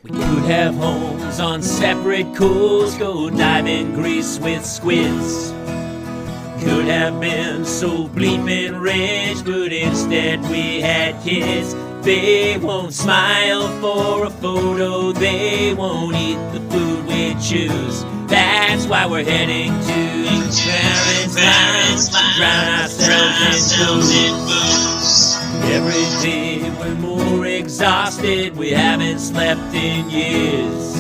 We could have homes on separate coasts, go dive in Greece with squids. Could have been so bleeping rich, but instead we had kids. They won't smile for a photo, they won't eat the food we choose. That's why we're heading to Parents' Lounge to drown ourselves in booze. Every day we're more exhausted, we haven't slept in years.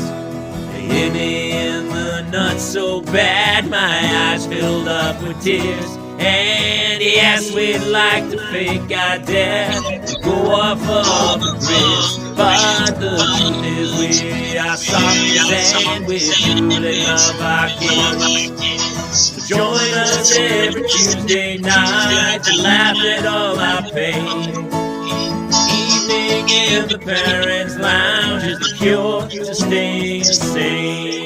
They hit me in the nuts so bad, my eyes filled up with tears. And yes, we'd like to fake our death, go off of the bridge, but the truth is we are soft and we truly love our kids. So join us every Tuesday night to laugh at all our pain. Evening in the Parents' Lounge is the cure to staying sane.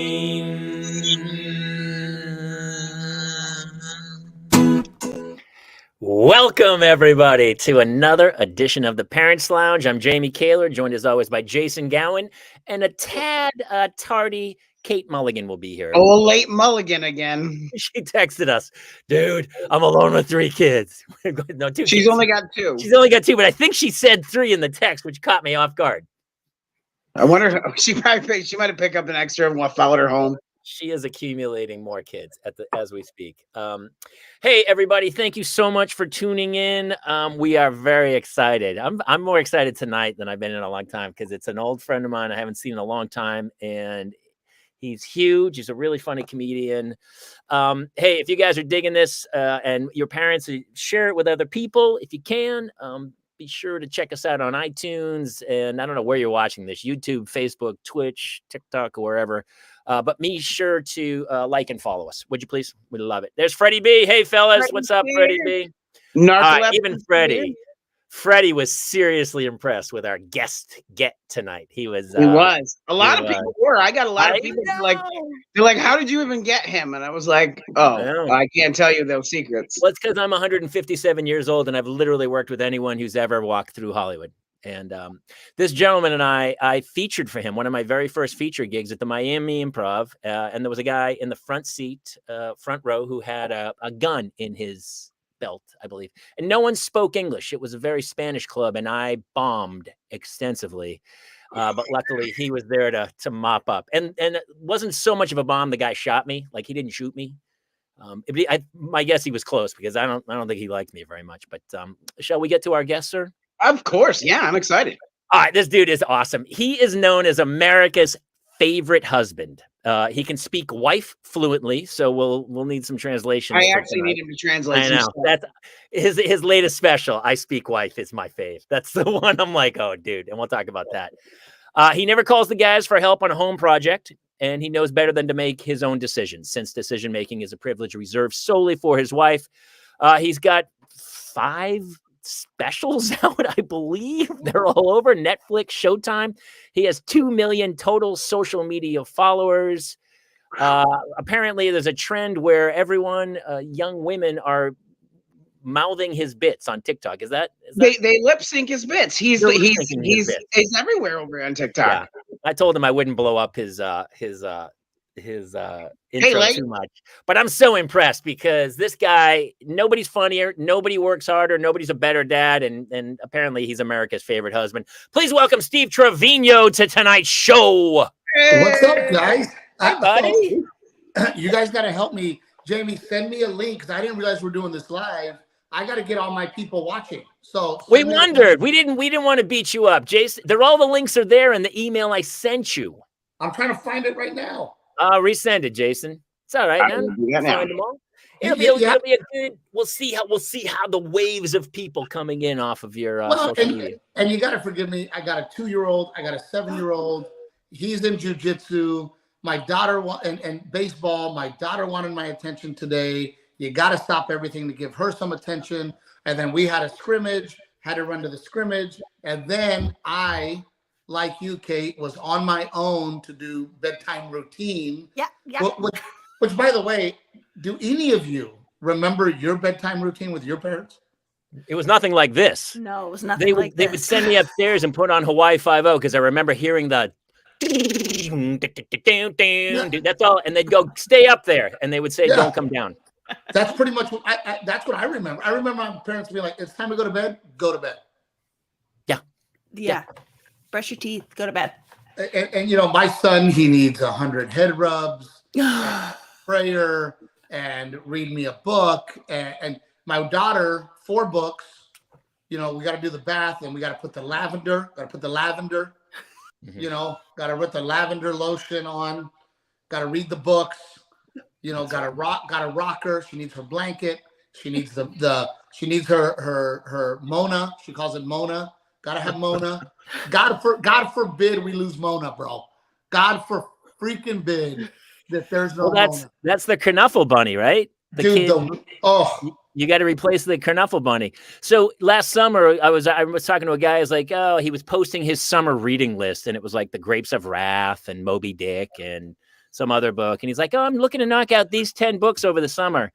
Welcome, everybody, to another edition of the Parents' Lounge. I'm Jamie Kaler, joined as always by Jason Gowan, and a tad tardy Kate Mulligan will be here. Oh, late Mulligan again. She texted us, dude, I'm alone with 3 kids. No, 2 She's kids. only got 2. She's only got 2, but I think she said 3 in the text, which caught me off guard. I wonder, she might have picked up an extra and followed her home. She is accumulating more kids as we speak. Hey, everybody, thank you so much for tuning in. We are very excited. I'm more excited tonight than I've been in a long time because it's an old friend of mine I haven't seen in a long time, and he's huge. He's a really funny comedian. Hey, if you guys are digging this and your parents, share it with other people if you can. Be sure to check us out on iTunes, and I don't know where you're watching this, YouTube, Facebook, Twitch, TikTok, or wherever. But be sure to like and follow us. Would you please? We'd love it. There's Freddie B. Hey, fellas. Freddie What's up, B. Freddie B? Even Freddie. Freddie was seriously impressed with our guest tonight. He was. A lot of people were. I got a lot of people they're like, how did you even get him? And I was like, I can't tell you those secrets. Well, it's because I'm 157 years old and I've literally worked with anyone who's ever walked through Hollywood. And this gentleman and I featured for him one of my very first feature gigs at the Miami Improv. And there was a guy in the front seat, front row, who had a gun in his belt, I believe. And no one spoke English. It was a very Spanish club, and I bombed extensively. But luckily, he was there to mop up. And it wasn't so much of a bomb. The guy shot me. Like, he didn't shoot me. My guess he was close because I don't think he liked me very much. But shall we get to our guest, sir? Of course. Yeah, I'm excited. All right, this dude is awesome. He is known as America's favorite husband. He can speak wife fluently, so we'll need some translation. I actually need him to translate. I know. That's his latest special. I Speak Wife is my fave. That's the one I'm like, oh, dude, and we'll talk about that. He never calls the guys for help on a home project, and he knows better than to make his own decisions, since decision making is a privilege reserved solely for his wife. He's got 5 specials out, I believe. They're all over Netflix, Showtime. He has 2 million total social media followers. Apparently, there's a trend where everyone, young women, are mouthing his bits on TikTok. Is that they lip sync his bits? He's everywhere over on TikTok. Yeah. I told him I wouldn't blow up his intro too much, but I'm so impressed because this guy, nobody's funnier, nobody works harder, nobody's a better dad, and apparently he's America's favorite husband. Please welcome Steve Trevino to tonight's show. Hey. What's up, guys? Hi, buddy. You guys got to help me. Jamie, send me a link because I didn't realize we're doing this live. I got to get all my people watching. So we wondered. We didn't want to beat you up, Jason. All the links are there in the email I sent you. I'm trying to find it right now. Resend it, Jason. It's all right, man. Find them all. It'll be a good. We'll see how the waves of people coming in off of your social media. And you got to forgive me. I got a 2-year-old. I got a 7-year-old. He's in jiu-jitsu. My daughter and baseball. My daughter wanted my attention today. You got to stop everything to give her some attention. And then we had a scrimmage. Had to run to the scrimmage, and then I, like you, Kate, was on my own to do bedtime routine. Yeah. Which, by the way, do any of you remember your bedtime routine with your parents? It was nothing like this. No, it was nothing like this. They would send me upstairs and put on Hawaii Five-0 because I remember hearing the That's all. And they'd go, stay up there. And they would say, don't come down. That's pretty much what that's what I remember. I remember my parents being like, it's time to go to bed. Go to bed. Yeah. Brush your teeth. Go to bed. And you know, my son, he needs 100 head rubs, prayer, and read me a book. And my daughter, 4 books. You know, we got to do the bath, and we got to put the lavender. You know, got to put the lavender lotion on. Got to read the books. You know, got to rock her. She needs her blanket. She needs she needs her Mona. She calls it Mona. Gotta have Mona. God forbid we lose Mona, bro. God for freaking bid that there's no Mona. That's the Knuffle bunny, right? You got to replace the Knuffle bunny. So last summer, I was talking to a guy. I was like, oh, he was posting his summer reading list, and it was like The Grapes of Wrath and Moby Dick and some other book. And he's like, oh, I'm looking to knock out these 10 books over the summer.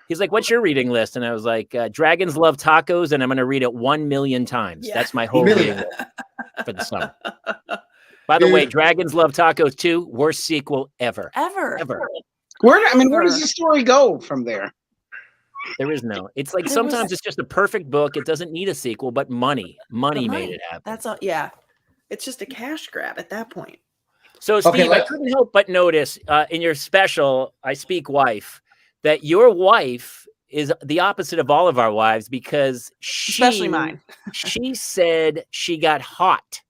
He's like, what's your reading list? And I was like, Dragons Love Tacos, and I'm going to read it 1 million times. Yeah. That's my whole reading list for the summer. By the way, Dragons Love Tacos 2, worst sequel ever. Ever. Where does the story go from there? There is no. It's like sometimes it's just a perfect book. It doesn't need a sequel, but money made it happen. That's all. Yeah. It's just a cash grab at that point. So, Steve, I couldn't help but notice in your special, I Speak Wife, that your wife is the opposite of all of our wives because especially mine. She said she got hot.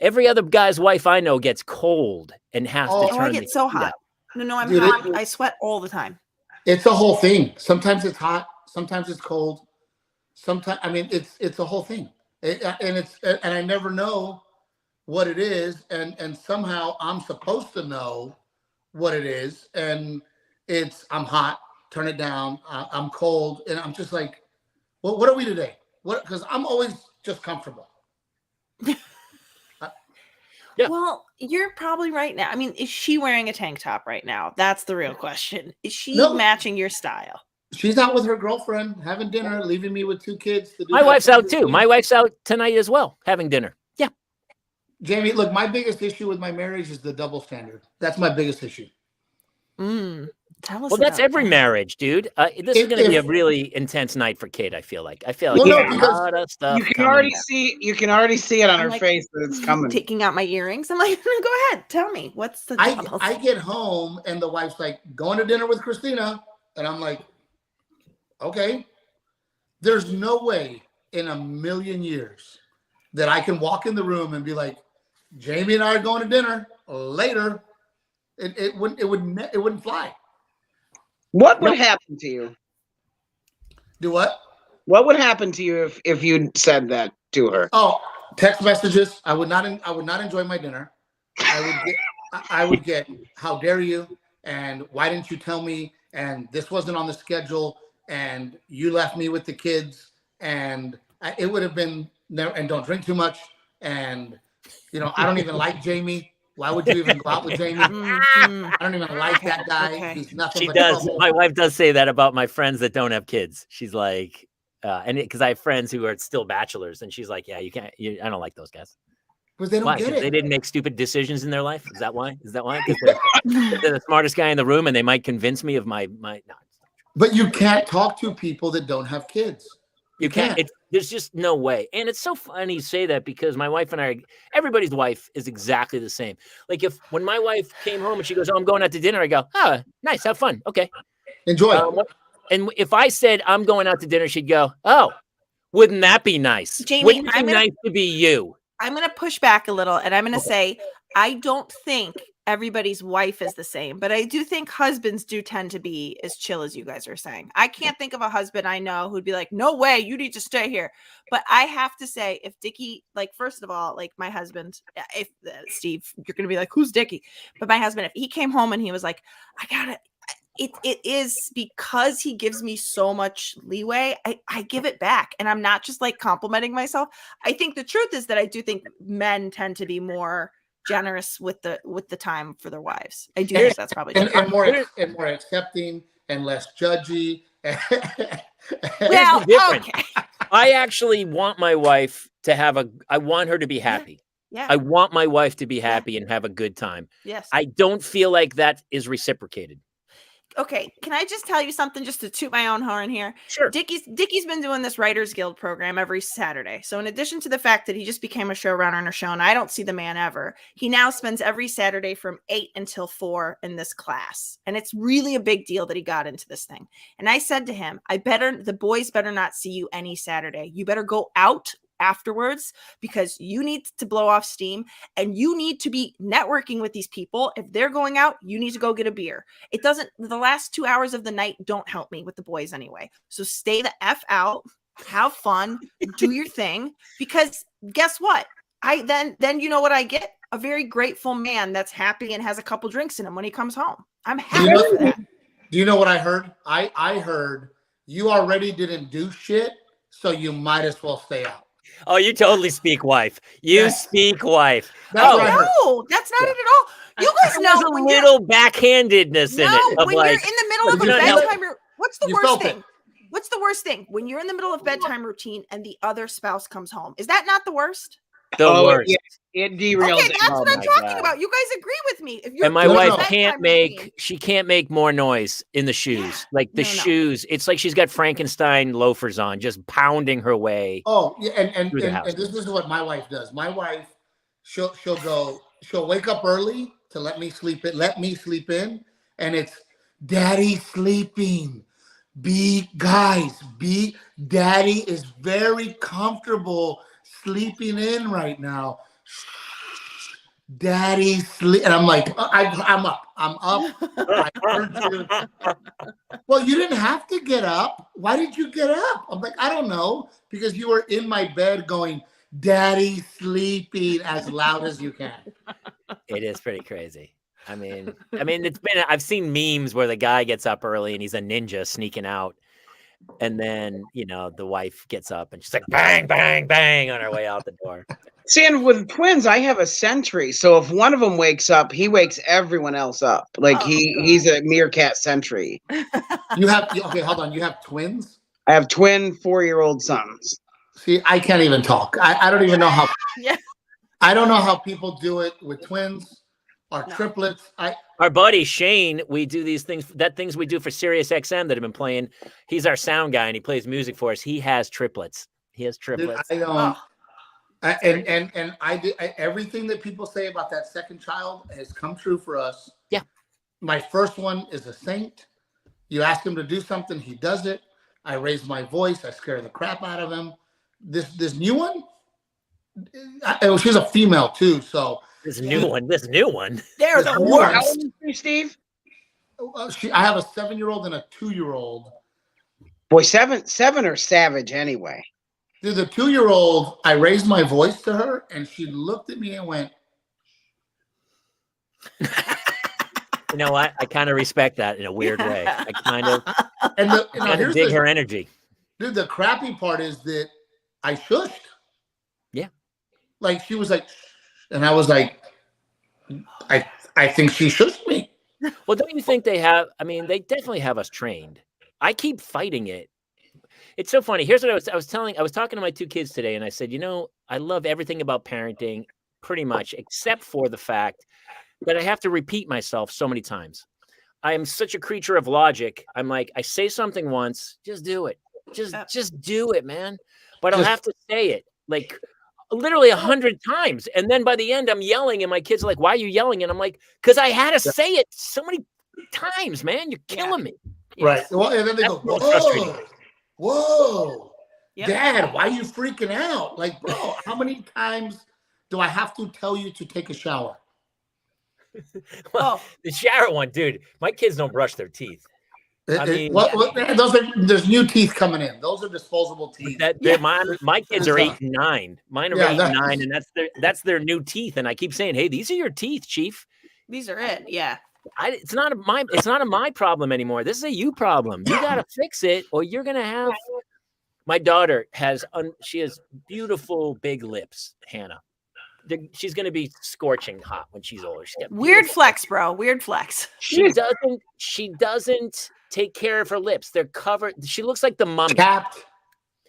Every other guy's wife I know gets cold and has to turn. I get so hot. No, I'm hot. I sweat all the time. It's a whole thing. Sometimes it's hot. Sometimes it's cold. Sometimes, I mean, it's a whole thing. And I never know what it is. And somehow I'm supposed to know what it is. And I'm hot, turn it down. I'm cold. And I'm just like, well, what are we today? Because I'm always just comfortable. Yeah. Well, you're probably right now. I mean, is she wearing a tank top right now? That's the real question. Is she matching your style? She's out with her girlfriend, having dinner, leaving me with 2 kids. My wife's out too. My wife's out tonight as well, having dinner. Yeah. Jamie, look, my biggest issue with my marriage is the double standard. That's my biggest issue. Tell us. Well, that's every marriage, dude. This is going to be a really intense night for Kate. I feel like a lot of stuff. You can already see it on her face that it's coming. Taking out my earrings. I'm like, go ahead, tell me what's the. I get home and the wife's like, going to dinner with Christina, and I'm like, okay. There's no way in a million years that I can walk in the room and be like, Jamie and I are going to dinner later. It wouldn't fly. What would happen to you? Do what? What would happen to you if you said that to her? Oh, text messages. I would not enjoy my dinner. I would get, how dare you? And why didn't you tell me? And this wasn't on the schedule. And you left me with the kids. And it would have been, and don't drink too much. And, you know, I don't even like Jamie. Why would you even go out with Jamie? I don't even like that guy. Okay. He's nothing. She does. Trouble. My wife does say that about my friends that don't have kids. She's like, because I have friends who are still bachelors, and she's like, yeah, you can't. I don't like those guys. Because they don't get it. They didn't make stupid decisions in their life. Is that why? Because they're the smartest guy in the room, and they might convince me of my. No. But you can't talk to people that don't have kids. You can't. There's just no way. And it's so funny you say that because my wife and everybody's wife is exactly the same. Like when my wife came home and she goes, oh, I'm going out to dinner. I go, oh, nice. Have fun. Okay. Enjoy. And if I said I'm going out to dinner, she'd go, oh, wouldn't that be nice? Jamie, wouldn't it be nice to be you? I'm going to push back a little and I'm going to say, I don't think everybody's wife is the same, but I do think husbands do tend to be as chill as you guys are saying. I can't think of a husband I know who'd be like, no way, you need to stay here. But I have to say, if Dickie, like, first of all, like my husband, if Steve, you're going to be like, who's Dickie? But my husband, if he came home and he was like, it is because he gives me so much leeway. I give it back. And I'm not just like complimenting myself. I think the truth is that I do think men tend to be more generous with the time for their wives. I do think that's probably and more accepting and less judgy. Well, okay. I actually want my wife to I want her to be happy. Yeah. I want my wife to be happy and have a good time. Yes. I don't feel like that is reciprocated. Okay, can I just tell you something just to toot my own horn here? Sure. Dickie's been doing this Writers Guild program every Saturday. So in addition to the fact that he just became a showrunner on a show and I don't see the man ever, he now spends every Saturday from 8 until 4 in this class. And it's really a big deal that he got into this thing. And I said to him, the boys better not see you any Saturday. You better go out afterwards because you need to blow off steam and you need to be networking with these people. If they're going out, you need to go get a beer. The last 2 hours of the night don't help me with the boys anyway. So stay the F out, have fun, do your thing, because guess what? Then you know what I get? A very grateful man that's happy and has a couple drinks in him when he comes home. I'm happy for that. Do you know what I heard? I heard you already didn't do shit, so you might as well stay out. Oh, you totally speak wife. You speck wife. That's no, that's not it at all. You guys know there's a little backhandedness in it. When you're in the middle of a bedtime, what's the worst thing? What's the worst thing? When you're in the middle of bedtime routine and the other spouse comes home. Is that not the worst? The worst. It derails. Okay, that's what I'm talking about. You guys agree with me. If you're and my wife can't make more noise in the shoes. Like the shoes, it's like she's got Frankenstein loafers on, just pounding her way. Oh, yeah, and this is what my wife does. My wife, she'll wake up early to let me sleep in, and it's daddy sleeping. Daddy is very comfortable sleeping in right now. Daddy sleep, and I'm like, I'm up. I heard you. Well, you didn't have to get up. Why did you get up? I'm like, I don't know, because you were in my bed going, Daddy sleeping as loud as you can. It is pretty crazy. I mean, I've seen memes where the guy gets up early and he's a ninja sneaking out. And then, the wife gets up and she's like, bang, bang, bang on her way out the door. See, and with twins, I have a sentry. So if one of them wakes up, he wakes everyone else up. Like he's a meerkat sentry. Okay, hold on. You have twins? I have twin 4-year-old sons. See, I can't even talk. I don't even know how. Yeah. I don't know how people do it with twins or triplets. Our buddy Shane, we do these things we do for Sirius XM that have been playing. He's our sound guy and he plays music for us. He has triplets. Dude, I don't. And everything that people say about that second child has come true for us. Yeah. My first one is a saint. You ask him to do something, he does it. I raise my voice. I scare the crap out of him. This new one, she's a female too. So this new one, they're the worst. How old is she, Steve? I have a 7-year-old and a 2-year-old. Boy, seven are savage anyway. Dude, the 2-year-old, I raised my voice to her, and she looked at me and went. You know what? I kind of respect that in a weird way. I kind of dig her energy. Dude, the crappy part is that I shushed. Yeah. Like, she was like, and I was like, I think she shushed me. Well, don't you think they have? I mean, they definitely have us trained. I keep fighting it. It's so funny. Here's what I was talking to my 2 kids today, and I said, I love everything about parenting pretty much, except for the fact that I have to repeat myself so many times. I am such a creature of logic. I'm like, I say something once, just do it. Just do it, man. But I'll have to say it like literally 100 times. And then by the end, I'm yelling, and my kids are like, why are you yelling? And I'm like, because I had to say it so many times, man. You're killing me. Right. Well, and then they go, whoa, yep. Dad, why are you freaking out? Like, bro, how many times do I have to tell you to take a shower? Well, the shower one, dude, my kids don't brush their teeth. There's new teeth coming in. Those are disposable teeth. My kids are 8 and 9. Mine are 8 and 9, and that's their new teeth. And I keep saying, hey, these are your teeth, Chief. These are it. Yeah. It's not a my problem anymore. This is a you problem. You got to fix it, or you're gonna have. My daughter has beautiful big lips, Hannah. She's gonna be scorching hot when she's older. Weird flex, bro. Weird flex. She doesn't take care of her lips. They're covered. She looks like the mummy.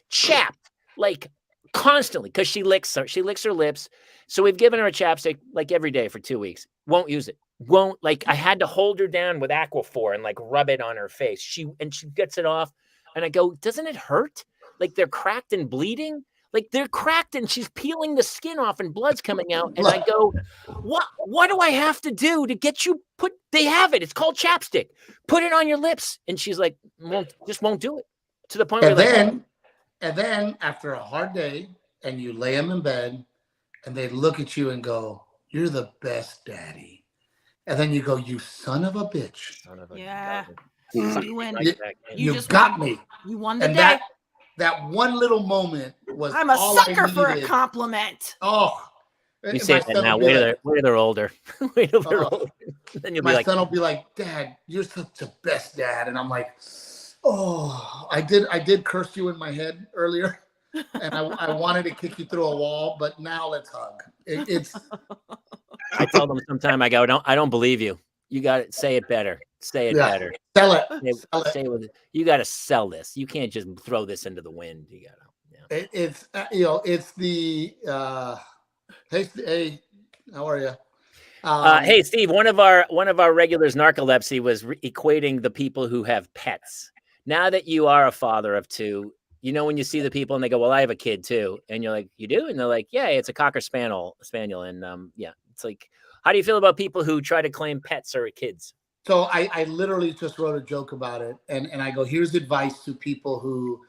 Chapped. Like constantly because she licks her lips. So we've given her a chapstick like every day for 2 weeks. Won't use it. Won't, like, I had to hold her down with Aquaphor and like rub it on her face. She gets it off, and I go, doesn't it hurt? Like they're cracked and bleeding. Like they're cracked and she's peeling the skin off and blood's coming out. And I go, what do I have to do to get you they have it. It's called chapstick. Put it on your lips. And she's like, won't do it. To the point where and then after a hard day and you lay them in bed and they look at you and go, you're the best daddy. And then you go, you son of a bitch. Yeah. You win. You just got me. You won the day. That one little moment was. I'm a sucker for a compliment. Oh, you say that now. Wait till they're older. Wait till they're older. Then you'll be like, my son will be like, Dad, you're such the best dad, and I'm like, oh, I did curse you in my head earlier, and I wanted to kick you through a wall, but now let's hug. It's. I tell them sometime, I go, I don't believe you. You got to say it better. Say it better. Sell it. Say it. You got to sell this. You can't just throw this into the wind. You got to. Yeah. It's it's the hey, how are you? Hey, Steve. One of our regulars, narcolepsy, was equating the people who have pets. Now that you are a father of two, you know when you see the people and they go, "Well, I have a kid too," and you're like, "You do?" And they're like, "Yeah, it's a cocker spaniel," and yeah, it's like. How do you feel about people who try to claim pets are kids? So I literally just wrote a joke about it. And I go, here's advice to people who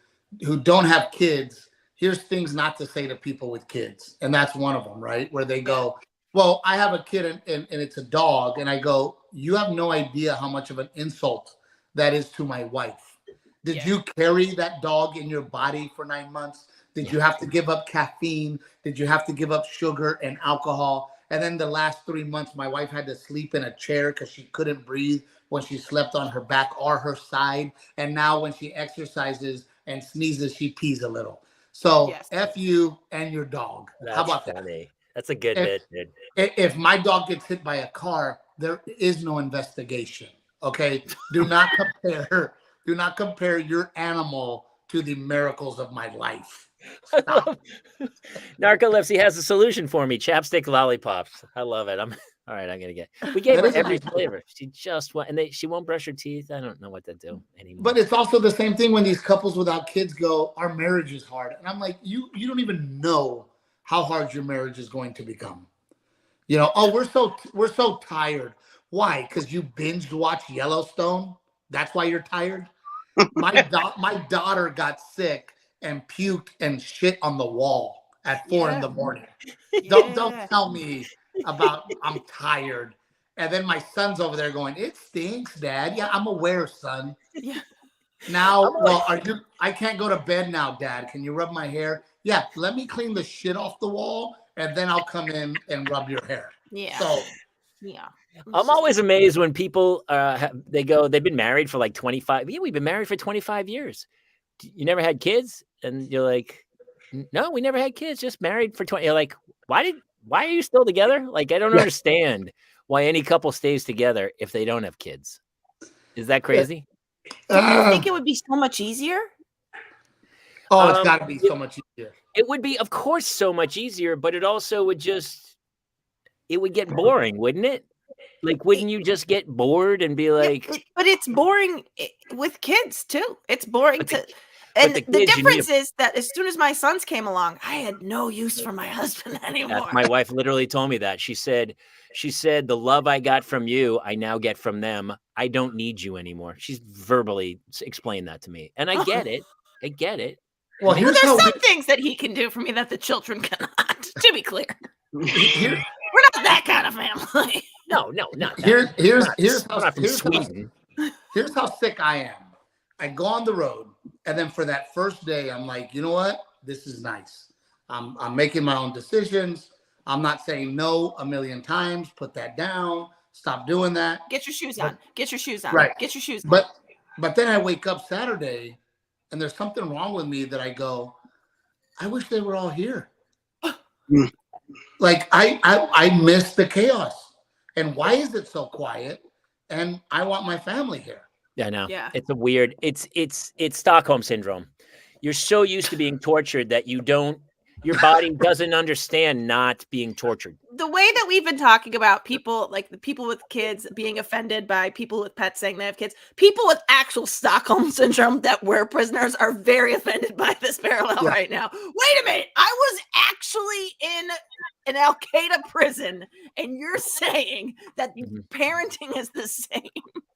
don't have kids. Here's things not to say to people with kids. And that's one of them, right? Where they go, well, I have a kid and it's a dog. And I go, you have no idea how much of an insult that is to my wife. Did you carry that dog in your body for 9 months? Did you have to give up caffeine? Did you have to give up sugar and alcohol? And then the last 3 months, my wife had to sleep in a chair because she couldn't breathe when she slept on her back or her side. And now when she exercises and sneezes, she pees a little. So F you and your dog. How about funny. That? That's a good bit, dude. If my dog gets hit by a car, there is no investigation. Okay. Do not compare your animal to the miracles of my life. Narcolepsy has a solution for me. Chapstick lollipops. I love it. All right. I'm gonna get. We gave her every flavor. She just went, and she won't brush her teeth. I don't know what to do anymore. But it's also the same thing when these couples without kids go, "Our marriage is hard," and I'm like, you don't even know how hard your marriage is going to become. You know, oh, we're so tired. Why? Because you binged watch Yellowstone. That's why you're tired. My daughter got sick and puked and shit on the wall at 4 a.m. Don't tell me about I'm tired. And then my son's over there going, it stinks, Dad. Yeah, I'm aware, son. Yeah. Now, I can't go to bed now, Dad. Can you rub my hair? Yeah, let me clean the shit off the wall and then I'll come in and rub your hair. Yeah. So yeah. I'm always amazed when people they've been married for like 25. Yeah, we've been married for 25 years. You never had kids? And you're like, no, we never had kids, just married for 20. You're like, why are you still together? Like, I don't understand why any couple stays together if they don't have kids. Is that crazy? Do you think it would be so much easier? Oh, it's got to be so much easier. It would be, of course, so much easier, but it also would get boring, wouldn't it? Like, wouldn't you just get bored and be like... but it's boring with kids, too. It's boring to... And the difference is that as soon as my sons came along, I had no use for my husband anymore. My wife literally told me that. She said, the love I got from you, I now get from them. I don't need you anymore. She's verbally explained that to me. And I get it. I get it. Well, there's some things that he can do for me that the children cannot, to be clear. We're not that kind of family. No, not that. Here's how sick I am. I go on the road. And then for that first day, I'm like, you know what? This is nice. I'm making my own decisions. I'm not saying no a million times. Put that down. Stop doing that. Get your shoes on. Get your shoes on. Right. Get your shoes on. But then I wake up Saturday and there's something wrong with me that I go, I wish they were all here. Like I miss the chaos. And why is it so quiet? And I want my family here. Yeah, no. Yeah. It's a weird, it's Stockholm syndrome. You're so used to being tortured that you don't Your body doesn't understand not being tortured. The way that we've been talking about people, like the people with kids being offended by people with pets saying they have kids, people with actual Stockholm syndrome that were prisoners are very offended by this parallel right now. Wait a minute. I was actually in an Al Qaeda prison, and you're saying that parenting is the same.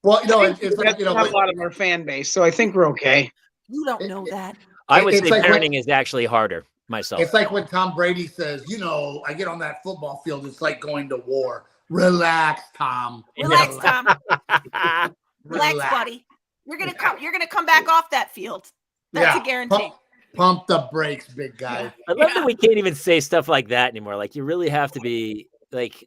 Well, it's like, not a lot of our fan base, so I think we're okay. You don't know that. I would say like parenting is actually harder myself. It's like when Tom Brady says, I get on that football field, it's like going to war. Relax, Tom. Relax, Tom. Relax, buddy. You're gonna come back off that field. That's a guarantee. Pump the brakes, big guy. I love that we can't even say stuff like that anymore. Like, you really have to be like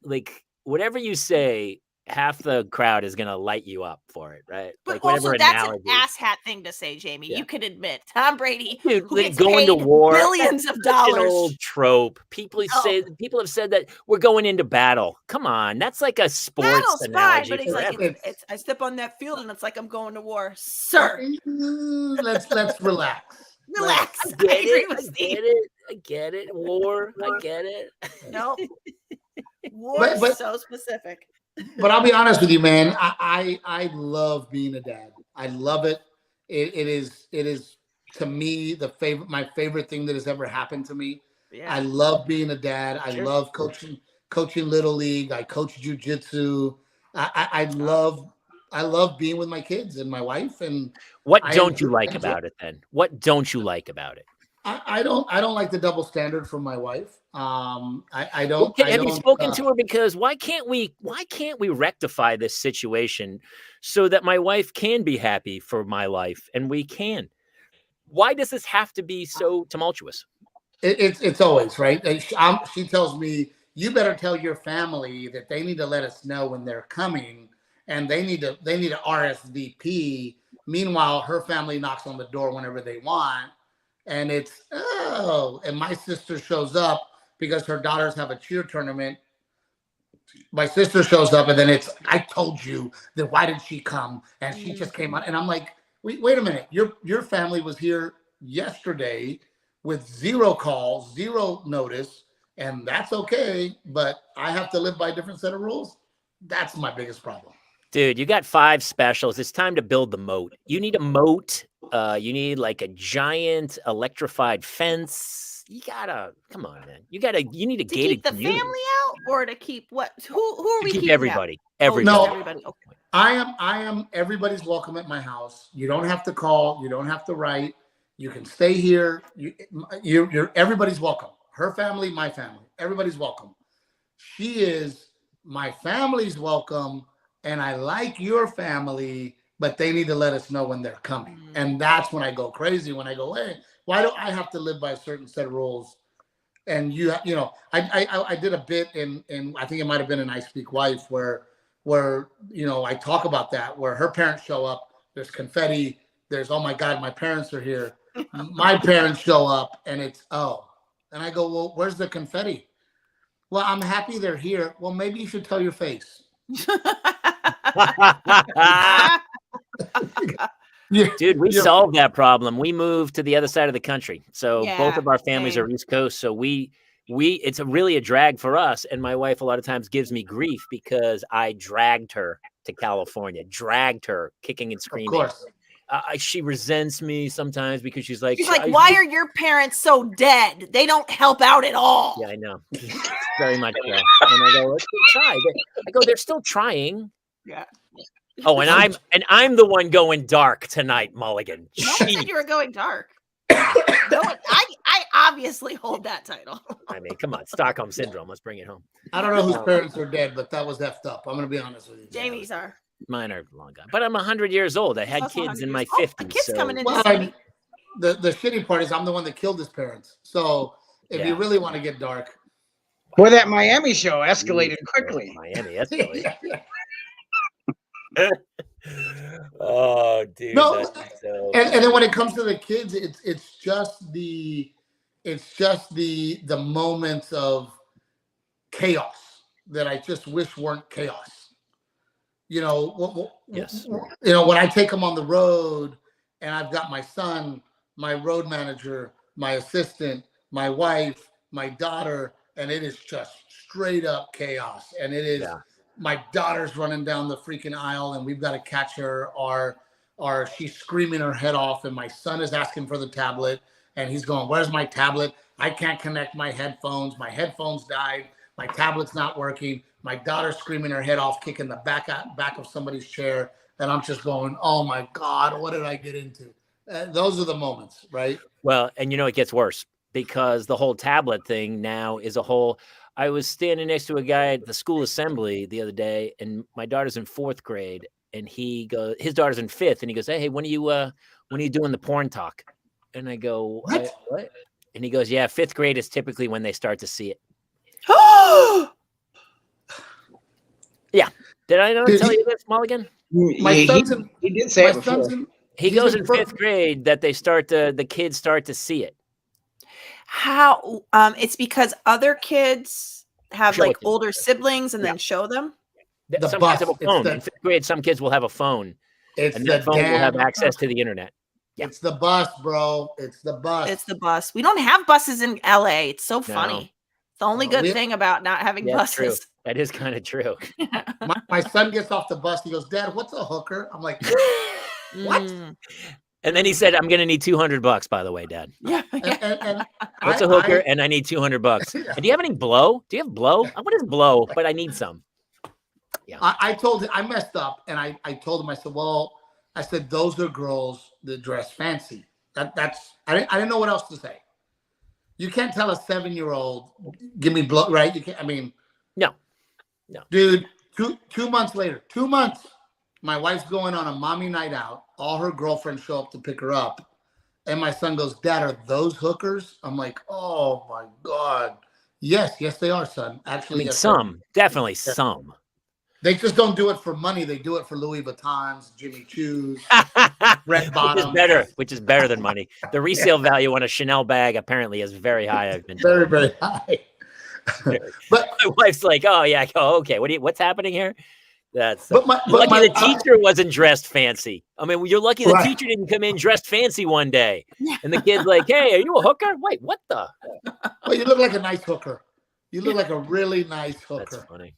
whatever you say, half the crowd is gonna light you up for it, right? But like also, that's an asshat thing to say, Jamie. You can admit Tom Brady, dude, who gets going paid to war, billions of dollars. An old trope. People have said that we're going into battle. Come on, that's like a sports analogy. But he's like, I step on that field and it's like I'm going to war, sir. Let's relax. Relax. I get it. War. I get it. No. War is so specific. But I'll be honest with you, man. I love being a dad. I love it. It is to me my favorite thing that has ever happened to me. Yeah. I love being a dad. I love coaching Little League. I coach jiu-jitsu. I love being with my kids and my wife. And what don't you like about it then? What don't you like about it? I don't like the double standard from my wife. I don't. Have you spoken to her? Because why can't we rectify this situation so that my wife can be happy for my life and we can? Why does this have to be so tumultuous? It's always right. She tells me, you better tell your family that they need to let us know when they're coming, and they need to RSVP. Meanwhile, her family knocks on the door whenever they want. And and my sister shows up because her daughters have a cheer tournament. My sister shows up, and then I told you that, why did she come? And she just came on. And I'm like, wait a minute. Your family was here yesterday with 0 calls, 0 notice, and that's okay. But I have to live by a different set of rules. That's my biggest problem. Dude, you got 5 specials. It's time to build the moat. You need a moat. You need like a giant electrified fence. You gotta, come on, man. You need a gated keep the community. Family out, or to keep what? Who are we keeping? Everybody. Out? Everybody. No, everybody. Okay. I am everybody's welcome at my house. You don't have to call. You don't have to write. You can stay here. You're everybody's welcome. Her family, my family. Everybody's welcome. My family's welcome. And I like your family, but they need to let us know when they're coming. And that's when I go crazy, when I go, hey, why do I have to live by a certain set of rules? And I did a bit in I think it might have been in I Speak Wife where I talk about that, where her parents show up, there's confetti, there's, oh my God, my parents are here. My parents show up and it's, and I go, well, where's the confetti? Well, I'm happy they're here. Well, maybe you should tell your face. Dude, we solved that problem. We moved to the other side of the country, so both of our families are East Coast. So it's really a drag for us. And my wife a lot of times gives me grief because I dragged her to California, dragged her kicking and screaming. Of course. She resents me sometimes because she's like, why are your parents so dead? They don't help out at all. Yeah, I know. Very much so. And I go, let's try. I go, they're still trying. Yeah. Oh, and I'm the one going dark tonight, Mulligan. No one said you were going dark. I obviously hold that title. I mean, come on, Stockholm syndrome. Let's bring it home. I don't know whose parents are dead, but that was effed up. I'm going to be honest with you. Jamie's are. Mine are long gone. But I'm 100 years old. I had kids in my 50s. Kids coming in. The shitty part is I'm the one that killed his parents. So if you really want to get dark. Boy, that Miami show escalated quickly. Miami escalated. Oh, dude. No, and then when it comes to the kids, it's just the moments of chaos that I just wish weren't chaos. Yes. When I take them on the road and I've got my son, my road manager, my assistant, my wife, my daughter, and it is just straight up chaos. And it is my daughter's running down the freaking aisle, and we've got to catch her, or she's screaming her head off, and my son is asking for the tablet, and he's going, "Where's my tablet? I can't connect my headphones. My headphones died. My tablet's not working." My daughter's screaming her head off, kicking the back of somebody's chair, and I'm just going, "Oh my God, what did I get into?" Those are the moments, right? Well, and it gets worse because the whole tablet thing now is a whole. I was standing next to a guy at the school assembly the other day, and my daughter's in 4th grade, and his daughter's in 5th, and he goes, "Hey, when are you doing the porn talk?" And I go, "What?" And he goes, "Yeah, 5th grade is typically when they start to see it." Yeah. Did I not tell you this, Mulligan? My son's he did say it before. He goes in 5th grade that the kids start to see it. How? It's because other kids have like older siblings and then show them. Some kids have a phone. In 5th grade, some kids will have a phone. And that phone will have access to the internet. Yeah. It's the bus, bro. It's the bus. It's the bus. We don't have buses in LA. It's so funny. It's the only good thing about not having buses. True. That is kind of true. my son gets off the bus. He goes, "Dad, what's a hooker?" I'm like, "What?" And then he said, "I'm going to need $200, by the way, Dad." Yeah. And what's a hooker? And I need $200. And do you have any blow? Do you have blow? What is blow? But I need some. Yeah. I told him I messed up, and I told him, I said, "Well," I said, "those are girls that dress fancy." That's I didn't know what else to say. You can't tell a 7-year-old, "Give me blow," right? You can't. I mean, no, dude. 2 months later, 2 months, my wife's going on a mommy night out. All her girlfriends show up to pick her up, and my son goes, "Dad, are those hookers?" I'm like, "Oh my God, yes, they are, son. Actually, I mean, definitely some. They just don't do it for money. They do it for Louis Vuittons, Jimmy Choo's, Red Bottom. Which is better than money. The resale value on a Chanel bag apparently is very high. I've been very, very high. But my wife's like, "Oh yeah." I go, "Okay, what's happening here?" That's lucky the teacher wasn't dressed fancy. I mean, you're lucky the teacher didn't come in dressed fancy one day. And the kid's like, "Hey, are you a hooker?" Wait, what the? Well, you look like a nice hooker. You look like a really nice hooker. That's funny.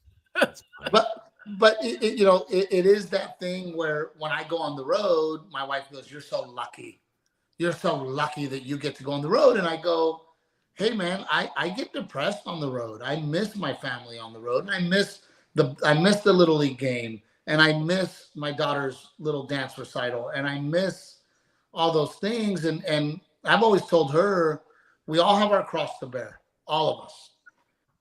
But it is that thing where when I go on the road, my wife goes, "You're so lucky. You're so lucky that you get to go on the road." And I go, "Hey man, I get depressed on the road. I miss my family on the road, and I miss the Little League game, and I miss my daughter's little dance recital, and I miss all those things." And I've always told her, we all have our cross to bear, all of us.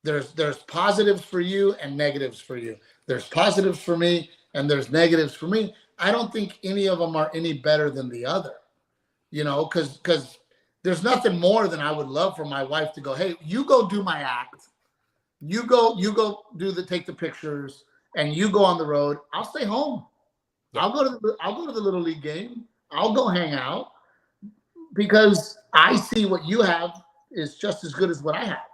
There's positives for you and negatives for you. There's positives for me and there's negatives for me. I don't think any of them are any better than the other, because there's nothing more than I would love for my wife to go, "Hey, you go do my act. You go take the pictures, and you go on the road. I'll stay home. Yeah. I'll go to the Little League game. I'll go hang out, because I see what you have is just as good as what I have.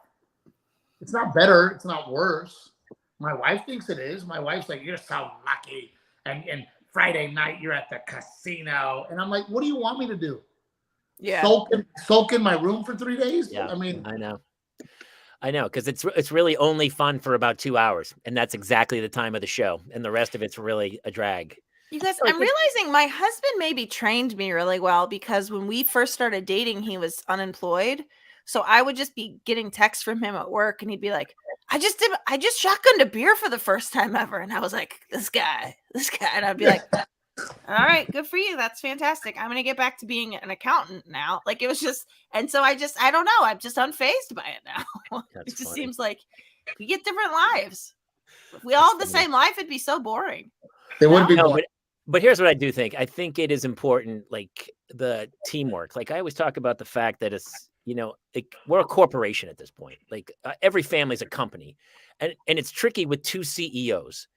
It's not better. It's not worse." My wife thinks it is. My wife's like, "You're so lucky. And Friday night you're at the casino." And I'm like, "What do you want me to do? Yeah. Sulk in my room for 3 days?" Yeah. I mean, I know, because it's really only fun for about 2 hours, and that's exactly the time of the show, and the rest of it's really a drag. You guys, I'm realizing my husband maybe trained me really well, because when we first started dating, he was unemployed. So I would just be getting texts from him at work, and he'd be like, I just shotgunned a beer for the first time ever." And I was like, this guy. And I'd be like, "All right, good for you. That's fantastic. I'm going to get back to being an accountant now." Like, it was just, and so I don't know. I'm just unfazed by it now. It just seems like we get different lives. If we all had the same life, it'd be so boring. It would be boring. But here's what I do think. I think it is important, like the teamwork. Like I always talk about the fact that it's, we're a corporation at this point. Like every family is a company, and it's tricky with 2 CEOs,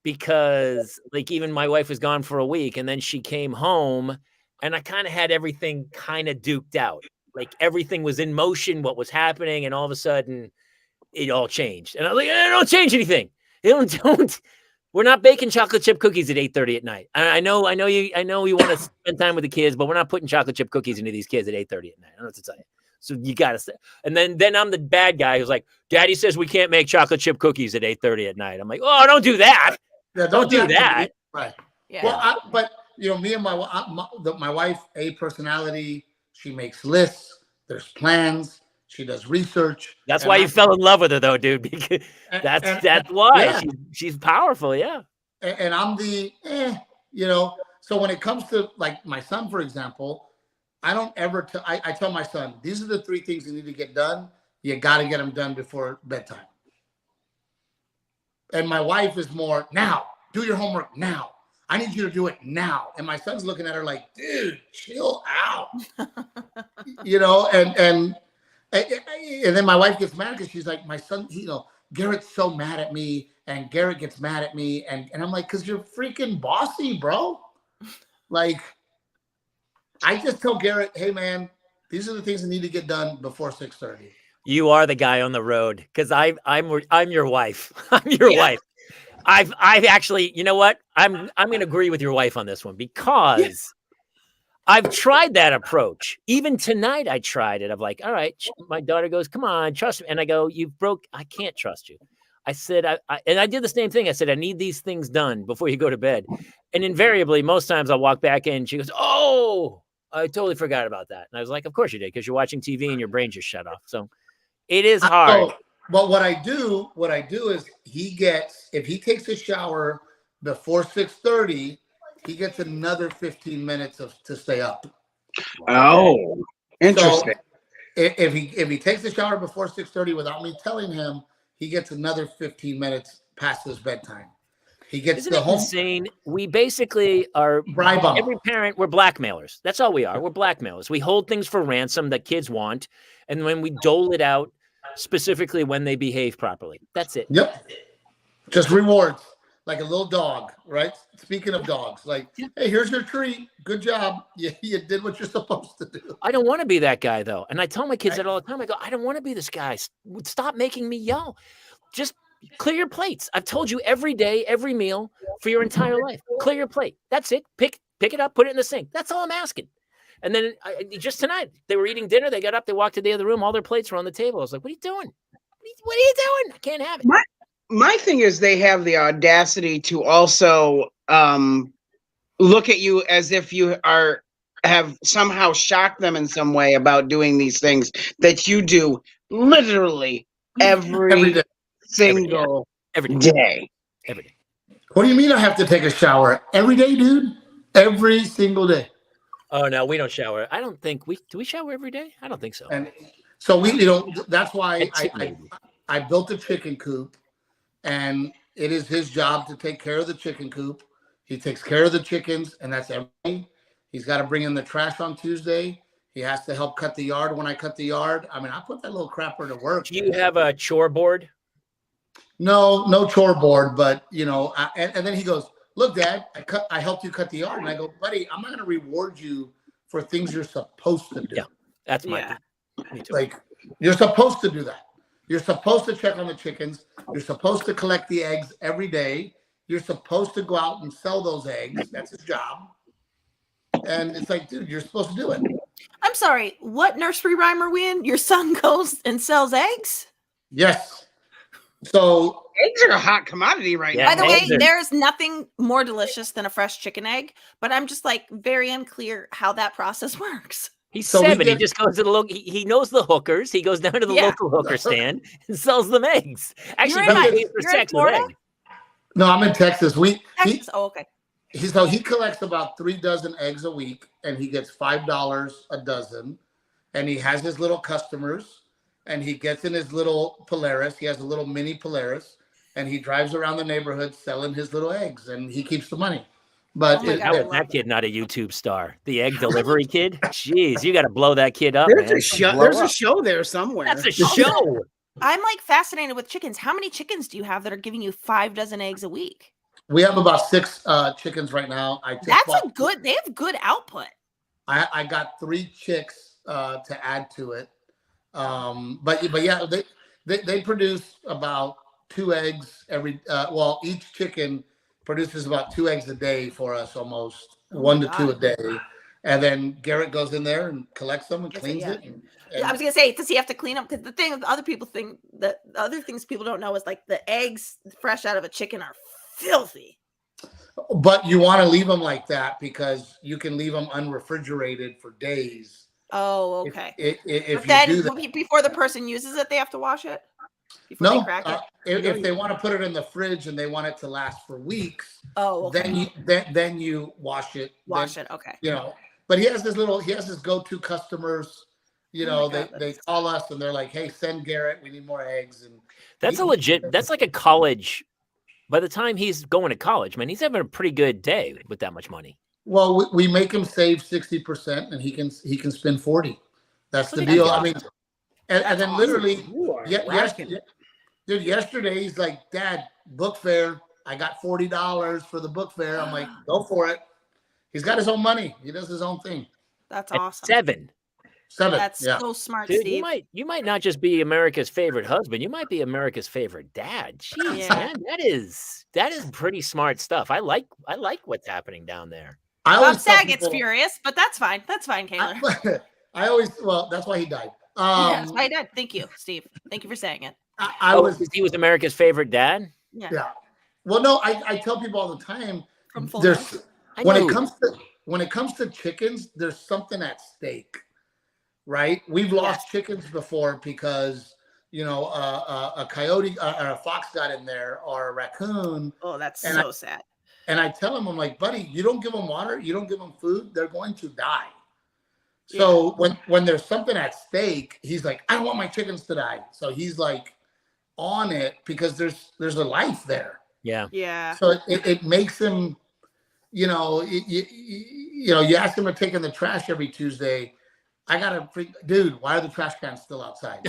because like even my wife was gone for a week, and then she came home, and I kind of had everything kind of duked out. Like everything was in motion, what was happening, and all of a sudden it all changed. And I was like, "Don't change anything. Don't. We're not baking chocolate chip cookies at 8:30 at night. I know you want to spend time with the kids, but we're not putting chocolate chip cookies into these kids at 8:30 at night. I don't know what to tell you." So you got to, and then I'm the bad guy who's like, Daddy says we can't make chocolate chip cookies at 8:30 at night. I'm like, oh, don't do that. Yeah, don't do that. Right. Yeah. Well, but me and my wife, a personality. She makes lists. There's plans. She does research. That's why you fell in love with her, though, dude. Because that's why. Yeah. She's powerful. Yeah. And I'm the So when it comes to like my son, for example, I don't ever I tell my son, these are the 3 things you need to get done. You got to get them done before bedtime. And my wife is more, now, do your homework now. I need you to do it now. And my son's looking at her like, dude, chill out. And then my wife gets mad because she's like, my son, Garrett's so mad at me, and Garrett gets mad at me. And I'm like, because you're freaking bossy, bro. Like, I just tell Garrett, hey, man, these are the things that need to get done before 6:30. You are the guy on the road because I'm your wife. I'm your wife. I've actually, you know what? I'm going to agree with your wife on this one because I've tried that approach. Even tonight, I tried it. I'm like, all right. My daughter goes, come on, trust me. And I go, I can't trust you. I said, and I did the same thing. I said, I need these things done before you go to bed. And invariably, most times I'll walk back in. She goes, oh, I totally forgot about that. And I was like, of course you did, because you're watching TV and your brain just shut off. So it is hard. But what I do is if he takes a shower before 6:30, he gets another 15 minutes to stay up. Oh, interesting. So if he takes a shower before 6:30 without me telling him, he gets another 15 minutes past his bedtime. He gets Isn't it insane? We basically are every parent. We're blackmailers. That's all we are. We're blackmailers. We hold things for ransom that kids want, and when we dole it out specifically when they behave properly. That's it. Yep. Just rewards, like a little dog, right? Speaking of dogs, like, hey, here's your treat. Good job. You did what you're supposed to do. I don't want to be that guy, though. And I tell my kids that all the time. I go, I don't want to be this guy. Stop making me yell. Just clear your plates. I've told you every day, every meal for your entire life. Clear your plate. That's it. Pick it up, put it in the sink. That's all I'm asking. And then just tonight, they were eating dinner. They got up, they walked to the other room. All their plates were on the table. I was like, what are you doing? What are you doing? I can't have it. My thing is they have the audacity to also look at you as if you have somehow shocked them in some way about doing these things that you do literally every single day. Every day. What do you mean I have to take a shower? Every day, dude? Every single day. Oh, no, we don't shower. I don't think do we shower every day? I don't think so. And so that's why I built a chicken coop, and it is his job to take care of the chicken coop. He takes care of the chickens, and that's everything. He's got to bring in the trash on Tuesday. He has to help cut the yard when I cut the yard. I mean, I put that little crapper to work. Do you have a chore board? No chore board, but and then he goes, look, Dad, I helped you cut the yard. And I go, buddy, I'm not going to reward you for things you're supposed to do. Yeah, that's my thing. Me too. Like, you're supposed to do that. You're supposed to check on the chickens. You're supposed to collect the eggs every day. You're supposed to go out and sell those eggs. That's his job. And it's like, dude, you're supposed to do it. I'm sorry. What nursery rhyme are we in? Your son goes and sells eggs? Yes. So eggs are a hot commodity right now. By the way, there's nothing more delicious than a fresh chicken egg, but I'm just like very unclear how that process works. He's 7. He just goes to the local. He knows the hookers. He goes down to the local hooker stand and sells them eggs. Actually, you're in Florida? No, I'm in Texas. Texas. Okay. He collects about 3 dozen eggs a week, and he gets $5 a dozen. And he has his little customers, and he gets in his little Polaris. He has a little mini Polaris, and he drives around the neighborhood selling his little eggs, and he keeps the money. But how is that kid not a YouTube star? The egg delivery kid? Jeez, you got to blow that kid up. There's man. a show there somewhere. That's a show. I'm like fascinated with chickens. How many chickens do you have that are giving you 5 dozen eggs a week? We have about 6 chickens right now. They have good output. I got 3 chicks to add to it. But yeah, they produce about 2 eggs every. Each chicken produces about 2 eggs a day for us, almost 1 to 2 a day. And then Garrett goes in there and collects them and Yes, cleans yeah. it. And I was gonna say, does he have to clean up? Because the thing other people think that the other things people don't know is like the eggs fresh out of a chicken are filthy. but you want to leave them like that because you can leave them unrefrigerated for days. Oh, okay. If But then you do that, before the person uses it, they have to wash it before they no. crack it. If they want to put it in the fridge and they want it to last for weeks, Oh, okay. then you wash it. Wash it. Okay. You know, but he has his go-to customers. You know, they call us and they're like, "Hey, send Garrett. We need more eggs." And That's that's like a college. By the time he's going to college, man, he's having a pretty good day with that much money. Well, we make him save 60% and he can spend 40. That's the deal. Awesome. I mean, and then awesome. literally, yesterday he's like, "Dad, book fair. I got $40 for the book fair." I'm like, "Go for it." He's got his own money. He does his own thing. That's At awesome. 7. That's yeah. so smart, Dude, Steve. you might not just be America's favorite husband. You might be America's favorite dad. Jeez, Yeah. man, that is pretty smart stuff. I like what's happening down there. Bob Saget's furious, but that's fine. That's fine, Kaylor. That's why he died. Yeah, that's why he died. Thank you, Steve. Thank you for saying it. He was America's favorite dad. Yeah. Well, no, I tell people all the time. From Full There's House. when it comes to chickens, there's something at stake, right? We've lost chickens before because a coyote or a fox got in there or a raccoon. Oh, that's so sad. And I tell him, I'm like, buddy, you don't give them water, you don't give them food, they're going to die. So when there's something at stake, he's like, I don't want my chickens to die. So he's like on it because there's a life there. Yeah. Yeah. So it makes him, you ask him to take in the trash every Tuesday. I gotta dude, why are the trash cans still outside?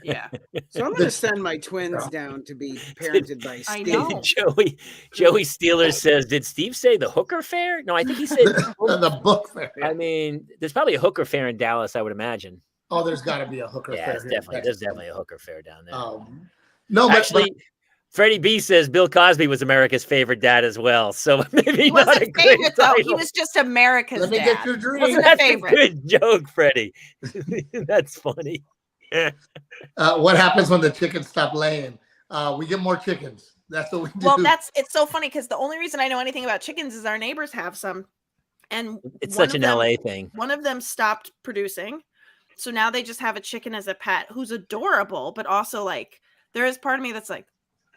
Yeah. So I'm gonna send my twins down to be parented by I Steve. know. Joey Steeler says, did Steve say the hooker fair? No, I think he said the book fair. I mean, there's probably a hooker fair in Dallas, I would imagine. Oh, there's got to be a hooker fair. There's definitely a hooker fair down there. No, actually, Freddie B says Bill Cosby was America's favorite dad as well. So maybe He not wasn't a great favorite though. title. He was just America's Let me dad. get your dream. Wasn't a That's favorite. a good joke, Freddie. That's funny. What happens when the chickens stop laying? We get more chickens. That's what we do. Well, it's so funny because the only reason I know anything about chickens is our neighbors have some, and It's such an LA thing. One of them stopped producing, so now they just have a chicken as a pet who's adorable, but also like there is part of me that's like,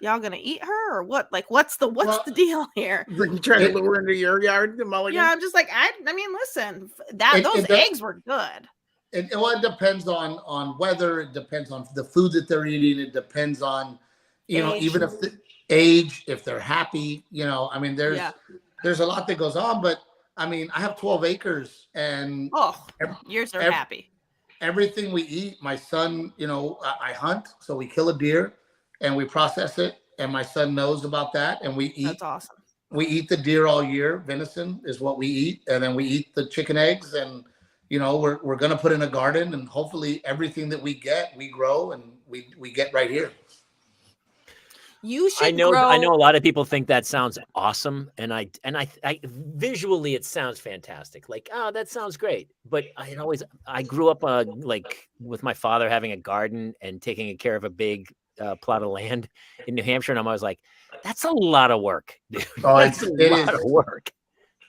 y'all gonna eat her or what? Like, what's the deal here? You trying to lure into your yard, the mulligan? Yeah, I'm just like, I mean, listen, those eggs were good. It depends on weather. It depends on the food that they're eating. It depends on, even if the age, if they're happy. I mean, there's a lot that goes on. But I mean, I have 12 acres, and yours are happy. Everything we eat, my son, I hunt, so we kill a deer and we process it, and my son knows about that, and we eat. That's awesome. We eat the deer all year. Venison is what we eat, and then we eat the chicken eggs, and we're gonna put in a garden, and hopefully everything that we get, we grow, and we get right here. You should. I know a lot of people think that sounds awesome, and I visually it sounds fantastic. Like, oh, that sounds great. But I grew up like with my father having a garden and taking care of a big plot of land in New Hampshire, and I'm always like, that's a lot of work, dude. Oh, that's a lot of work,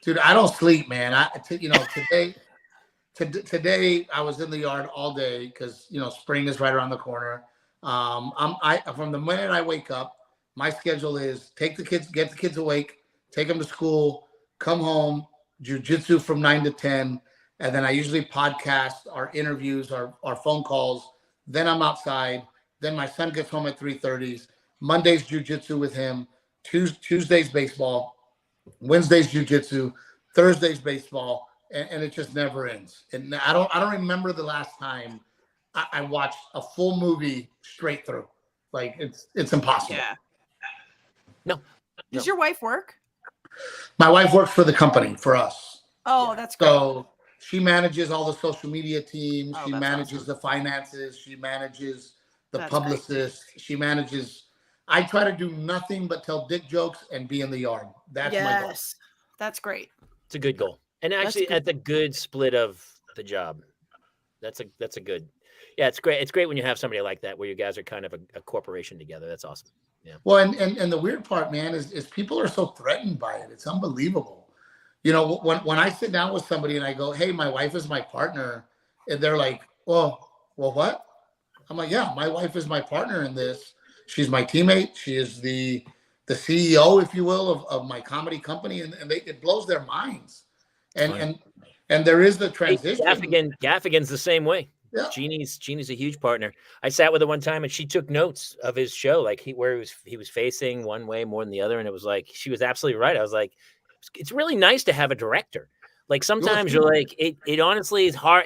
dude. I don't sleep, man. Today I was in the yard all day because spring is right around the corner. From the minute I wake up, my schedule is get the kids awake, take them to school, come home, jujitsu from 9 to 10, and then I usually podcast our interviews, our phone calls. Then I'm outside. Then my son gets home at 3:30. Monday's jujitsu with him. Tuesday's baseball. Wednesday's jujitsu. Thursday's baseball, and it just never ends. And I don't remember the last time I watched a full movie straight through. Like it's impossible. Yeah. No. Does your wife work? My wife works for the company for us. Oh, that's great. So she manages all the social media teams. Oh, She that's manages awesome. the finances. She manages the That's publicist. She manages. I try to do nothing but tell dick jokes and be in the yard. That's my goal. That's great. It's a good goal. And actually, good. at the good split of the job. That's a good. Yeah, it's great. It's great when you have somebody like that where you guys are kind of a corporation together. That's awesome. Yeah. Well, and the weird part, man, is people are so threatened by it. It's unbelievable. You know, when I sit down with somebody and I go, "Hey, my wife is my partner," and they're like, well, what?" I'm like, "Yeah, my wife is my partner in this. She's my teammate. She is the CEO, if you will, of my comedy company," and it blows their minds. And there is the transition. Gaffigan's the same way. Yeah. Jeannie's a huge partner. I sat with her one time and she took notes of his show, like he was facing one way more than the other, and it was like she was absolutely right. I was like, it's really nice to have a director. Like sometimes you're like, it honestly is hard.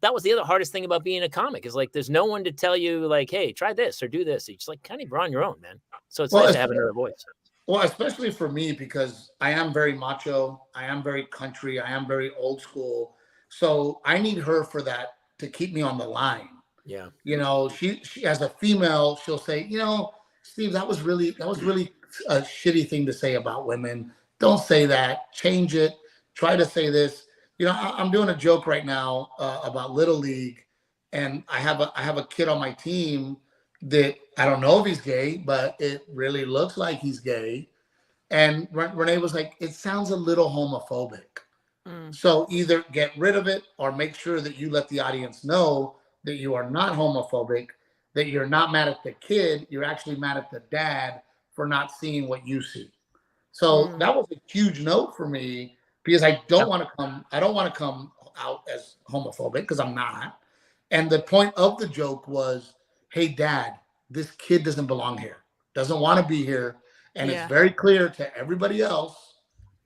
That was the other hardest thing about being a comic is like there's no one to tell you like, hey, try this or do this. It's like kind of on your own, man. So it's nice to have another voice. Well, especially for me, because I am very macho, I am very country, I am very old school. So I need her for that to keep me on the line. Yeah. You know, she as a female, she'll say, you know, Steve, that was really a shitty thing to say about women. Don't say that. Change it. Try to say this. You know, I'm doing a joke right now about Little League, and I have a kid on my team that I don't know if he's gay, but it really looks like he's gay. And Renee was like, it sounds a little homophobic. So either get rid of it or make sure that you let the audience know that you are not homophobic, that you're not mad at the kid, you're actually mad at the dad for not seeing what you see. So that was a huge note for me because I don't want to come out as homophobic because I'm not. And the point of the joke was, hey, dad, this kid doesn't belong here, doesn't want to be here. And it's very clear to everybody else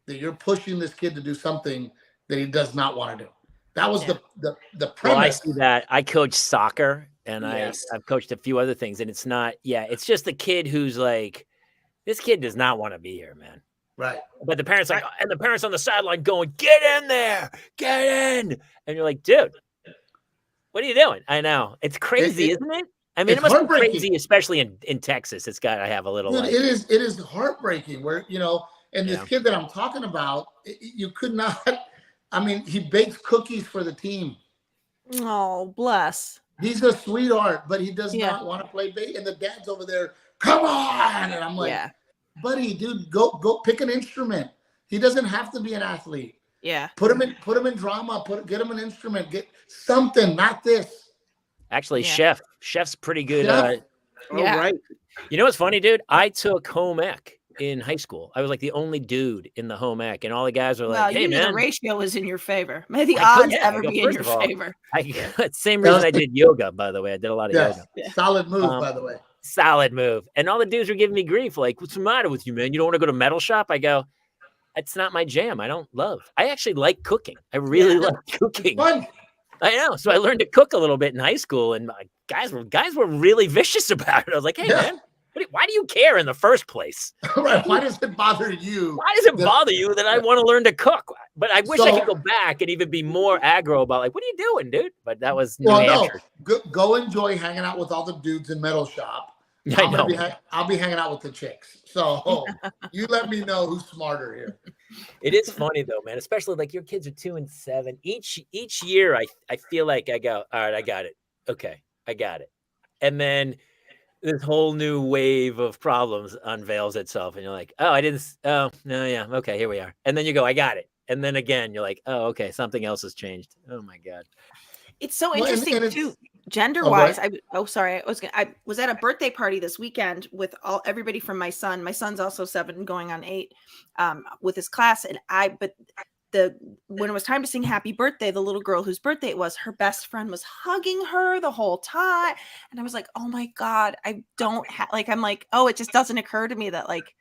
that you're pushing this kid to do something that he does not want to do. That was the premise. Well, I see that. I coach soccer and I've coached a few other things, and it's not, it's just the kid who's like, this kid does not want to be here, man. Right. But the parents and the parents on the sideline going, get in there, get in. And you're like, dude, what are you doing? I know. It's crazy, isn't it? I mean, it must be crazy, especially in Texas. It's got to have a little. Dude, it is heartbreaking where, you know, and this kid that I'm talking about, you could not, I mean, he bakes cookies for the team. Oh, bless. He's a sweetheart, but he does not want to play bait. And the dad's over there, come on. And I'm like, buddy, dude, go pick an instrument. He doesn't have to be an athlete. Yeah. Put him in drama, get him an instrument, get something, not this. Actually, Chef's pretty good. Right. You know what's funny, dude? I took home ec in high school. I was like the only dude in the home ec, and all the guys were like, hey, man. The ratio was in your favor. May the odds ever be in your favor. Same reason I did yoga, by the way. I did a lot of yoga. Solid move, by the way. Solid move. And all the dudes were giving me grief, like, what's the matter with you, man? You don't want to go to metal shop? I go, it's not my jam. I don't love. I actually like cooking. I really like cooking. Fun. I know. So I learned to cook a little bit in high school, and guys were really vicious about it. I was like, hey, man, why do you care in the first place? Right. Why does it bother you? Why does it bother you that I want to learn to cook? But I wish I could go back and even be more aggro about like, what are you doing, dude? But that was New Hampshire. Go enjoy hanging out with all the dudes in metal shop. I know. I'll be hanging out with the chicks. So you let me know who's smarter here. It is funny though, man. Especially like your kids are 2 and 7. Each year, I feel like I go, all right, I got it. Okay, I got it. And then this whole new wave of problems unveils itself, and you're like, oh, no, yeah, okay, here we are. And then you go, I got it. And then again, you're like, oh, okay, something else has changed. Oh my God. It's so interesting too, gender-wise. I was at a birthday party this weekend with everybody from my son. My son's also 7, going on 8, with his class, and when it was time to sing happy birthday, the little girl whose birthday it was, her best friend was hugging her the whole time. And I was like, oh my God, I don't have, like, I'm like, oh, it just doesn't occur to me that like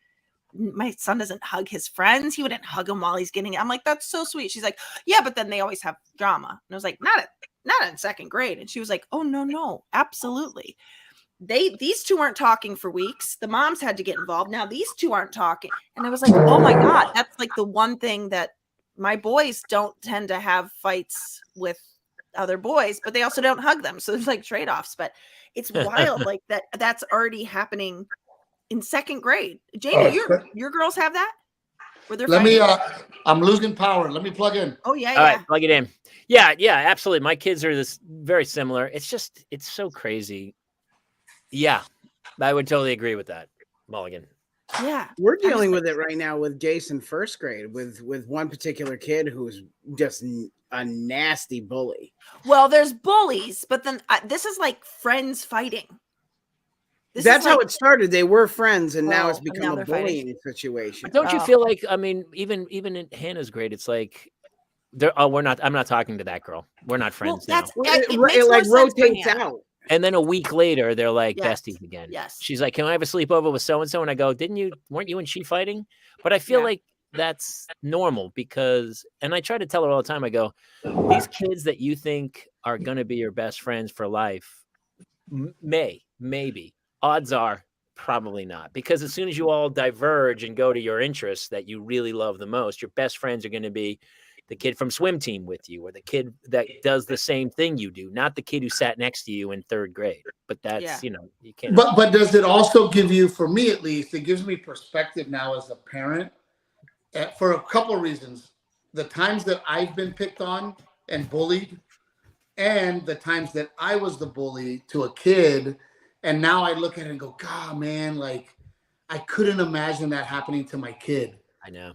my son doesn't hug his friends. He wouldn't hug them while he's getting it. I'm like, that's so sweet. She's like, yeah, but then they always have drama. And I was like, not in 2nd grade. And she was like, oh no, absolutely. These two aren't talking for weeks. The moms had to get involved. Now these two aren't talking. And I was like, oh my God, that's like the one thing that my boys don't tend to have fights with other boys, but they also don't hug them. So there's like trade-offs, but it's wild. Like that's already happening in 2nd grade. Jamie, your girls have that? Let me. I'm losing power. Let me plug in. Oh yeah, All right, plug it in. Yeah, absolutely. My kids are very similar. It's so crazy. Yeah, I would totally agree with that, Mulligan. Yeah, we're dealing with it right now with Jason first grade with one particular kid who's just a nasty bully. Well, there's bullies, but then this is like friends fighting. That's how it started. They were friends, and now it's and become now a bullying situation. But don't you feel like, I mean, even in Hannah's grade, it's like, I'm not talking to that girl. We're not friends now. It like rotates out. And then a week later, they're like besties again. Yes. She's like, "Can I have a sleepover with so and so?" And I go, weren't you and she fighting? But I feel like that's normal because, and I try to tell her all the time. I go, these kids that you think are going to be your best friends for life, maybe. Odds are probably not, because as soon as you all diverge and go to your interests that you really love the most, your best friends are going to be the kid from swim team with you, or the kid that does the same thing you do, not the kid who sat next to you in third grade. But that's, you can't. But does it also give you, for me at least, it gives me perspective now as a parent for a couple of reasons. The times that I've been picked on and bullied, and the times that I was the bully to a kid. And now I look at it and go, God, man, like I couldn't imagine that happening to my kid. I know.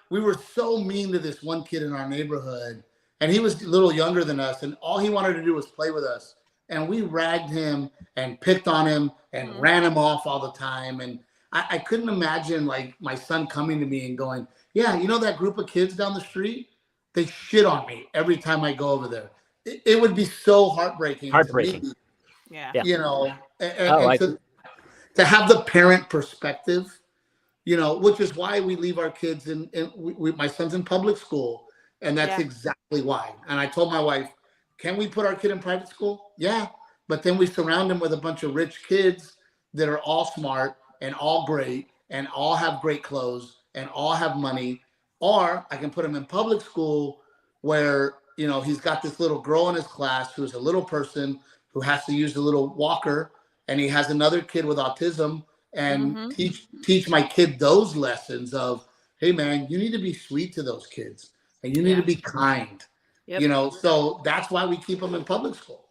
We were so mean to this one kid in our neighborhood, and he was a little younger than us, and all he wanted to do was play with us. And we ragged him and picked on him and ran him off all the time. And I couldn't imagine like my son coming to me and going, yeah, you know that group of kids down the street? They shit on me every time I go over there. It would be so heartbreaking. To me. Yeah. And to have the parent perspective, which is why we leave our kids my son's in public school, and that's exactly why. And I told my wife, can we put our kid in private school? Yeah. But then we surround him with a bunch of rich kids that are all smart and all great and all have great clothes and all have money. Or I can put him in public school where, he's got this little girl in his class who's a little person who has to use a little walker, and he has another kid with autism, and teach my kid those lessons of, hey man, you need to be sweet to those kids and you need to be kind. So that's why we keep them in public school.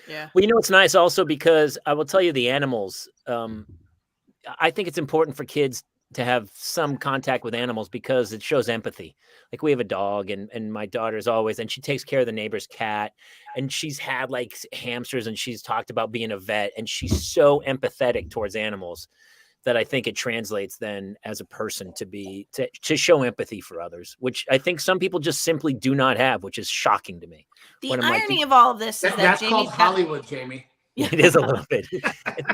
Yeah. Well, it's nice also because I will tell you the animals. I think it's important for kids to have some contact with animals because it shows empathy. Like we have a dog, and my daughter's always, and she takes care of the neighbor's cat, and she's had like hamsters, and she's talked about being a vet, and she's so empathetic towards animals that I think it translates then as a person to show empathy for others, which I think some people just simply do not have, which is shocking to me. The irony of all of this is that that's called Hollywood, Jamie. It is a little bit.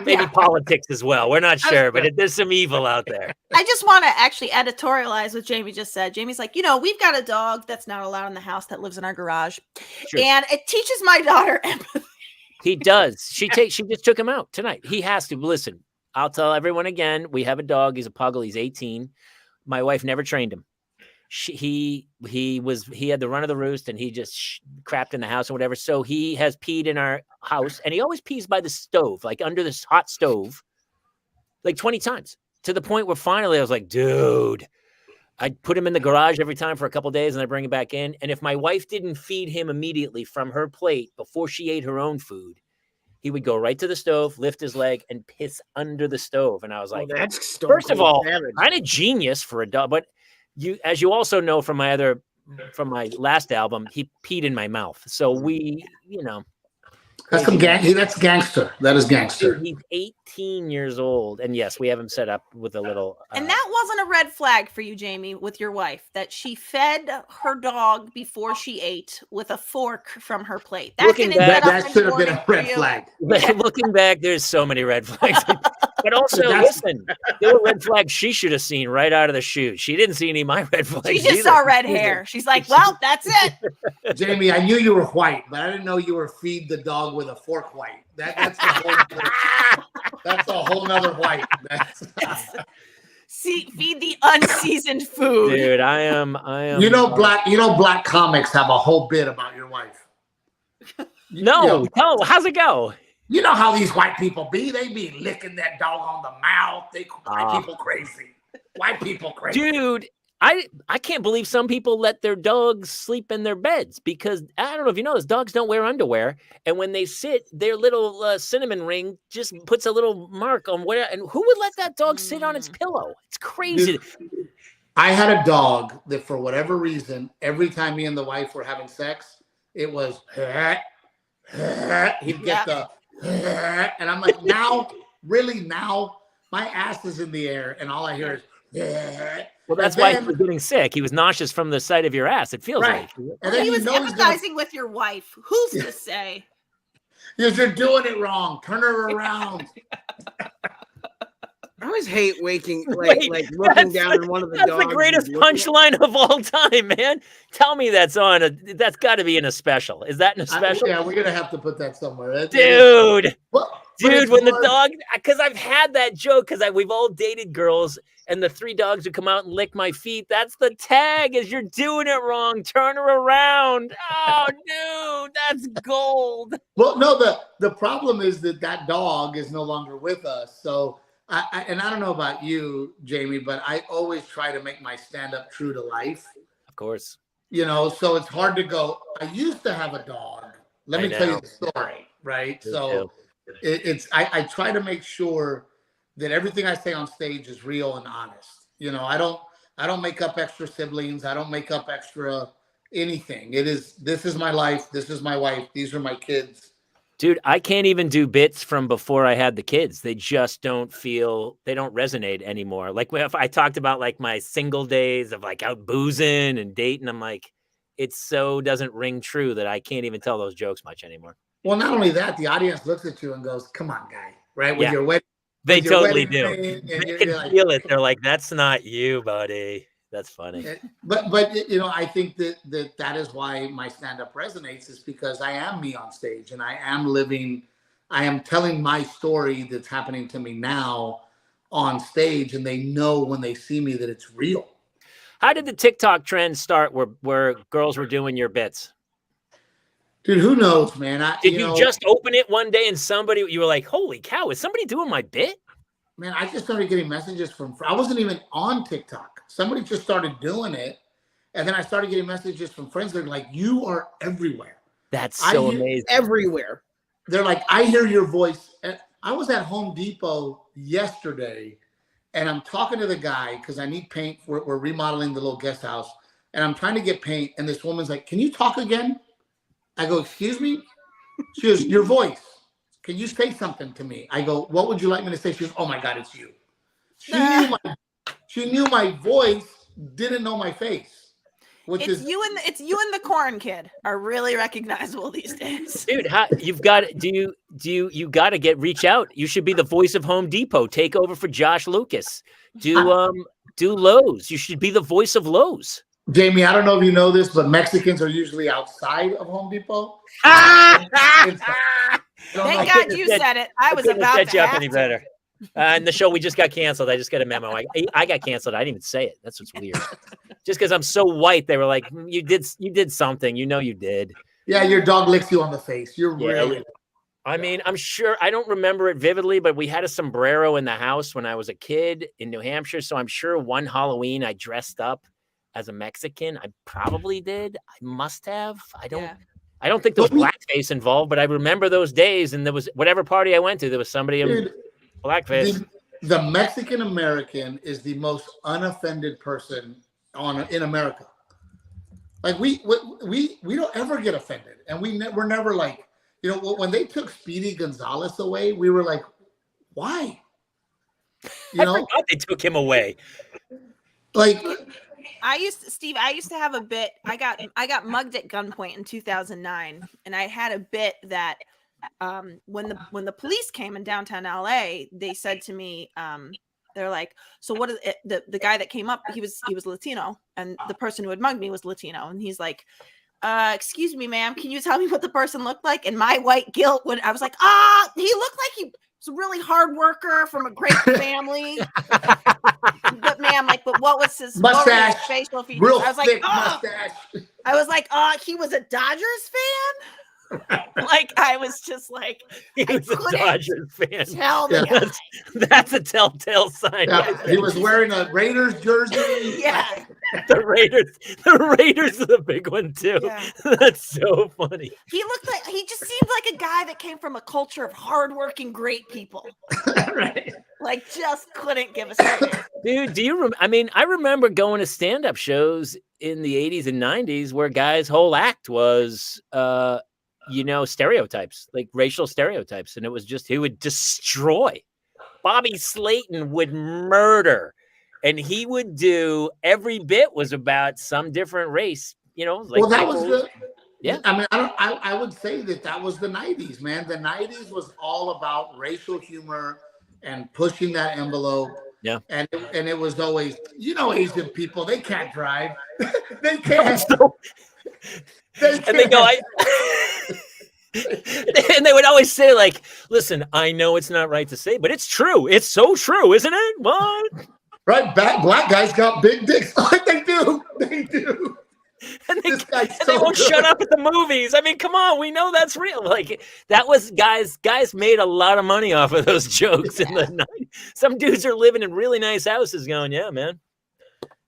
Maybe politics as well. We're not sure, but there's some evil out there. I just want to actually editorialize what Jamie just said. Jamie's like, we've got a dog that's not allowed in the house that lives in our garage. Sure. And it teaches my daughter empathy. He does. She just took him out tonight. He has to. Listen, I'll tell everyone again, we have a dog. He's a puggle. He's 18. My wife never trained him. He had the run of the roost, and he just crapped in the house or whatever. So he has peed in our house, and he always pees by the stove, like under this hot stove, like 20 times, to the point where finally I was like, dude, I'd put him in the garage every time for a couple of days, and I bring him back in. And if my wife didn't feed him immediately from her plate before she ate her own food, he would go right to the stove, lift his leg, and piss under the stove. And I was like, that's first of all, kind of genius for a dog, but as you also know from my last album, he peed in my mouth. So that's that's gangster. That is gangster. He's 18 years old, and yes, we have him set up with a little. And that wasn't a red flag for you, Jamie, with your wife, that she fed her dog before she ate with a fork from her plate. That should have been a red flag. Looking back, there's so many red flags. But also, listen, there were red flags she should have seen right out of the chute. She didn't see any of my red flags. She just saw red hair. She's like, well, that's it. Jamie, I knew you were white, but I didn't know you were feed the dog with a fork white. That's a whole nother white. Feed the unseasoned food. Dude, I am. Black comics have a whole bit about your wife. No, how's it go? You know how these white people be? They be licking that dog on the mouth. They drive people crazy. White people crazy. Dude, I can't believe some people let their dogs sleep in their beds because I don't know if you know this, dogs don't wear underwear. And when they sit, their little cinnamon ring just puts a little mark on where. And who would let that dog sit on its pillow? It's crazy. Dude, I had a dog that for whatever reason, every time me and the wife were having sex, it was, he'd get the, and I'm like, now, really now, my ass is in the air and all I hear is, well, that's why he was getting sick. He was nauseous from the sight of your ass. It feels right. like. And then he was empathizing with your wife. Who's to say? Yes, you're doing it wrong. Turn her around. I always hate waking, like looking down on one of the dogs. That's the greatest punchline of all time, man. Tell me that's got to be in a special. Is that in a special? Yeah, we're gonna have to put that somewhere. Dude. Dude, when hard. the dog, because I've had that joke, because we've all dated girls, and the 3 dogs would come out and lick my feet. That's the tag, is you're doing it wrong. Turn her around. Oh, dude, that's gold. Well, no, the problem is that dog is no longer with us. So, I don't know about you, Jamie, but I always try to make my stand-up true to life. Of course. You know, so it's hard to go, I used to have a dog. Let me tell you the story, right? So I try to make sure that everything I say on stage is real and honest. You know, I don't make up extra siblings. I don't make up extra anything. This is my life. This is my wife. These are my kids. Dude, I can't even do bits from before I had the kids. They just they don't resonate anymore. Like if I talked about like my single days of like out boozing and dating, I'm like, it so doesn't ring true that I can't even tell those jokes much anymore. Well, not only that, the audience looks at you and goes, come on, guy, right? With your wedding. They totally do. They can feel it. They're like, that's not you, buddy. That's funny. But you know, I think that is why my stand-up resonates, is because I am me on stage and I am telling my story that's happening to me now on stage, and they know when they see me that it's real. How did the TikTok trend start where girls were doing your bits? Dude, who knows, man? Did you just open it one day and you were like, holy cow, is somebody doing my bit? Man, I just started getting messages I wasn't even on TikTok. Somebody just started doing it. And then I started getting messages from friends that are like, you are everywhere. That's so amazing. Everywhere. They're like, I hear your voice. And I was at Home Depot yesterday, and I'm talking to the guy because I need paint. We're remodeling the little guest house. And I'm trying to get paint. And this woman's like, can you talk again? I go, excuse me? She goes, your voice. Can you say something to me? I go, what would you like me to say? She goes, oh my God, it's you. She knew my voice, didn't know my face. It's you and the corn kid are really recognizable these days. Dude, you've got you got to reach out. You should be the voice of Home Depot. Take over for Josh Lucas. Do Lowe's. You should be the voice of Lowe's. Jamie, I don't know if you know this, but Mexicans are usually outside of Home Depot. Thank God you said it. I was about to set you up any better. And the show, we just got canceled. I just got a memo. I got canceled. I didn't even say it. That's what's weird. Just because I'm so white, they were like, you did something. You know you did. Yeah, your dog licks you on the face. You're really. I mean, I'm sure, I don't remember it vividly, but we had a sombrero in the house when I was a kid in New Hampshire. So I'm sure one Halloween I dressed up as a Mexican. I probably did. I must have. I don't think there was blackface involved, but I remember those days, and there was whatever party I went to, there was somebody in blackface. The Mexican American is the most unoffended person in America. Like we don't ever get offended, and we're never like, you know, when they took Speedy Gonzalez away, we were like, why? I forgot they took him away. Like. I used to have a bit. I got mugged at gunpoint in 2009, and I had a bit that when the police came in downtown LA, they said to me, they're like, so what is it? The guy that came up, he was Latino, and the person who had mugged me was Latino, and he's like, excuse me, ma'am, can you tell me what the person looked like? And my white guilt, when I was like, he looked like he was a really hard worker from a great family. But ma'am, but what was his mustache? Facial features? Real I was thick like, mustache. I was like, he was a Dodgers fan. Like I was just like, He I was a couldn't Dodgers fan. tell the Yeah. guy. That's a telltale sign. Yeah, right he there. was wearing a Raiders jersey. Yeah. The Raiders are the big one too. Yeah. That's so funny. He just seemed like a guy that came from a culture of hardworking, great people. Right. Like just couldn't give a second. Dude, do you I remember going to stand-up shows in the 80s and 90s where guys' whole act was stereotypes, like racial stereotypes, and it was just he would destroy. Bobby Slayton would murder, and he would do every bit was about some different race, like Well, that was the. Yeah. I mean, I would say that was the 90s, man. The 90s was all about racial humor and pushing that envelope. Yeah. And it was always, Asian people, they can't drive. They can't. And they go, and they would always say, like, listen, I know it's not right to say, but it's true. It's so true, isn't it? What? Right. Black guys got big dicks. Like they do. They do. And they won't shut up at the movies. I mean, come on, we know that's real. Like that was guys made a lot of money off of those jokes in the 90s. Some dudes are living in really nice houses going, yeah, man.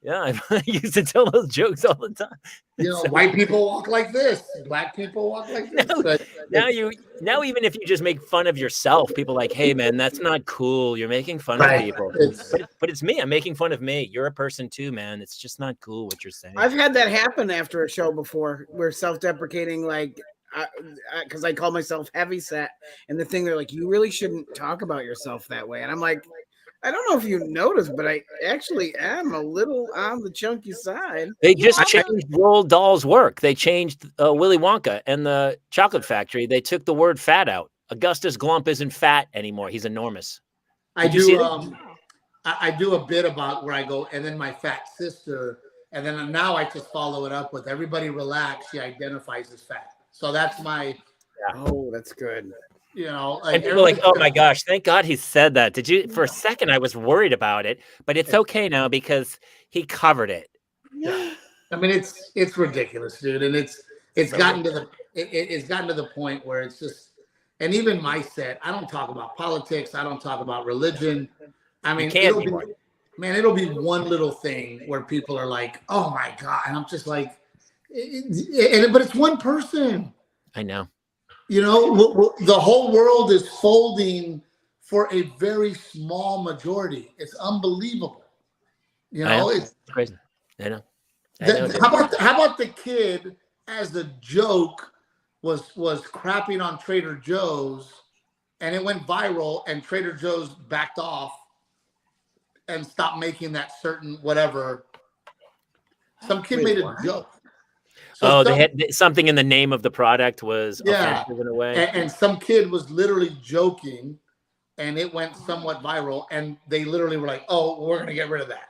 Yeah, I used to tell those jokes all the time. White people walk like this. Black people walk like this. Now even if you just make fun of yourself, people are like, hey, man, that's not cool. You're making fun of people. But it's me. I'm making fun of me. You're a person too, man. It's just not cool what you're saying. I've had that happen after a show before. We're self-deprecating, like, because I call myself heavyset, and the thing they're like, you really shouldn't talk about yourself that way. And I'm like, I don't know if you noticed, but I actually am a little on the chunky side. They just changed Roald Dahl's work. They changed Willy Wonka and the Chocolate Factory. They took the word fat out. Augustus Glump isn't fat anymore. He's enormous. I do a bit about where I go, and then my fat sister, and then now I just follow it up with everybody relax. She identifies as fat. So that's my. Oh, that's good. And people are like, oh my gosh, thank God he said that. Did you? For a second, I was worried about it, but it's okay now because he covered it. Yeah. I mean, it's ridiculous, dude, and it's gotten to the point where it's just, and even my set, I don't talk about politics, I don't talk about religion. I mean, it'll be one little thing where people are like, oh my God, and I'm just like, but it's one person. I know. The whole world is folding for a very small majority. It's unbelievable. It's crazy. I know. How about the kid as the joke was crapping on Trader Joe's, and it went viral, and Trader Joe's backed off and stopped making that certain whatever. Some kid made a joke. So they had something in the name of the product was offensive in a way. And some kid was literally joking, and it went somewhat viral, and they literally were like, "Oh, we're gonna get rid of that."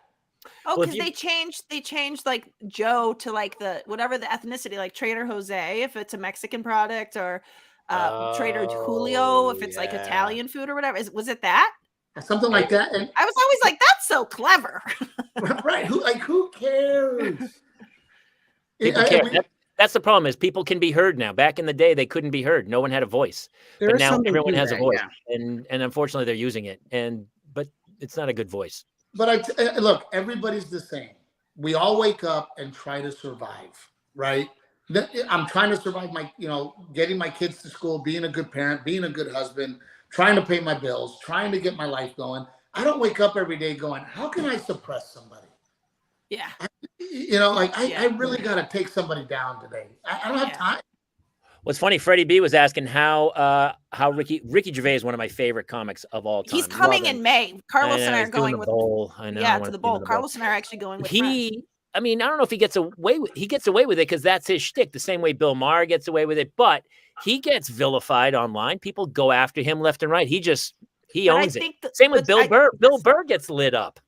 Oh, because they changed like Joe to like the whatever the ethnicity, like Trader Jose if it's a Mexican product, or Trader Julio if it's like Italian food or whatever. Was it that? Something like that. And I was always like, that's so clever. Right? Who cares? People care. That's the problem is people can be heard now. Back in the day, they couldn't be heard. No one had a voice. But now everyone has a voice, and unfortunately, they're using it. But it's not a good voice. But look, everybody's the same. We all wake up and try to survive, right? I'm trying to survive getting my kids to school, being a good parent, being a good husband, trying to pay my bills, trying to get my life going. I don't wake up every day going, how can I suppress somebody? Yeah. I really got to take somebody down today. I don't have time. What's funny, Freddie B was asking how Ricky Gervais is one of my favorite comics of all time. He's coming in May. Carlos and I are going with bowl. I know. Yeah, to the bowl. Carlos and I are actually going with I mean, I don't know if he gets away with it because that's his shtick, the same way Bill Maher gets away with it, but he gets vilified online. People go after him left and right. He owns it. Same with Bill Burr. Bill Burr gets lit up.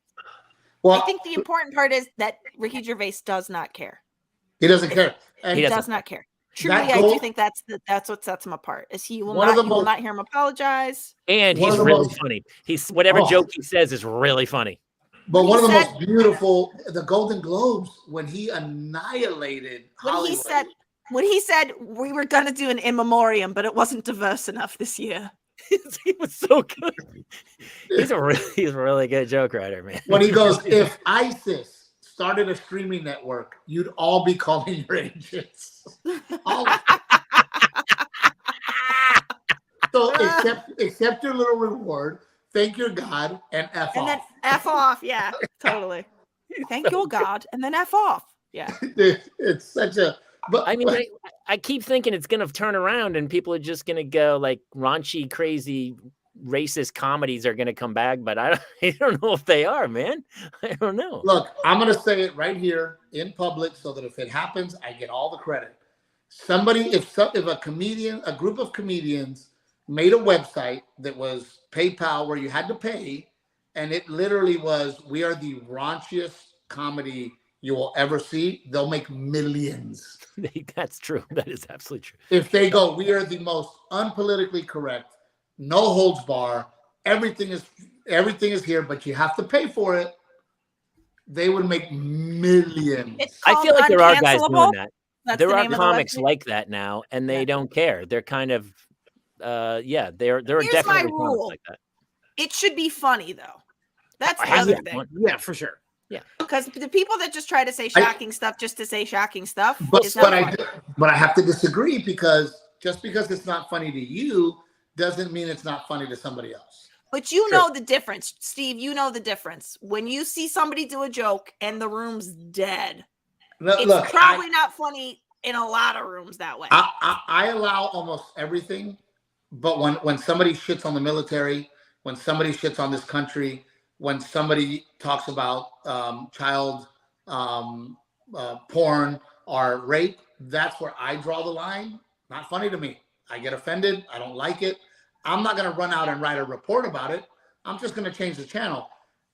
Well, I think the important part is that Ricky Gervais does not care. He doesn't care. And he does not care. Truly, I do think that's what sets him apart. Is he will not hear him apologize. And he's really funny. Whatever joke he says is really funny. But one of the most beautiful, the Golden Globes, when he annihilated Hollywood. When he said, when he said we were going to do an in memoriam, but it wasn't diverse enough this year. He was so good. He's a really good joke writer, man. When he goes, if ISIS started a streaming network, you'd all be calling your agents. All of them. So accept your little reward, thank your God, and F off. And then F off. Yeah, totally. Thank your God, and then F off. Yeah. It's such a. But I mean, I keep thinking it's going to turn around and people are just going to go like raunchy, crazy, racist comedies are going to come back. But I don't know if they are, man. I don't know. Look, I'm going to say it right here in public so that if it happens, I get all the credit. If a group of comedians made a website that was PayPal where you had to pay, and it literally was, we are the raunchiest comedy you will ever see, they'll make millions. That's true. That is absolutely true. If they go, we are the most unpolitically correct, no holds bar, everything is here, but you have to pay for it, they would make millions. I feel like there are guys doing that. That's there the are name of the comics website? like that now, and they don't care. They're kind of, there are Here's definitely my comics rule. like that. It should be funny though. That's the Has other to be thing. fun. Yeah, for sure. Because the people that just try to say shocking stuff just to say shocking stuff But is not funny. I have to disagree, because just because it's not funny to you doesn't mean it's not funny to somebody else. But you know the difference, Steve. You know the difference. When you see somebody do a joke and the room's dead, it's probably not funny in a lot of rooms that way. I allow almost everything, but when somebody shits on the military, when somebody shits on this country, when somebody talks about child porn or rape, that's where I draw the line. Not funny to me. I get offended. I don't like it. I'm not going to run out and write a report about it. I'm just going to change the channel.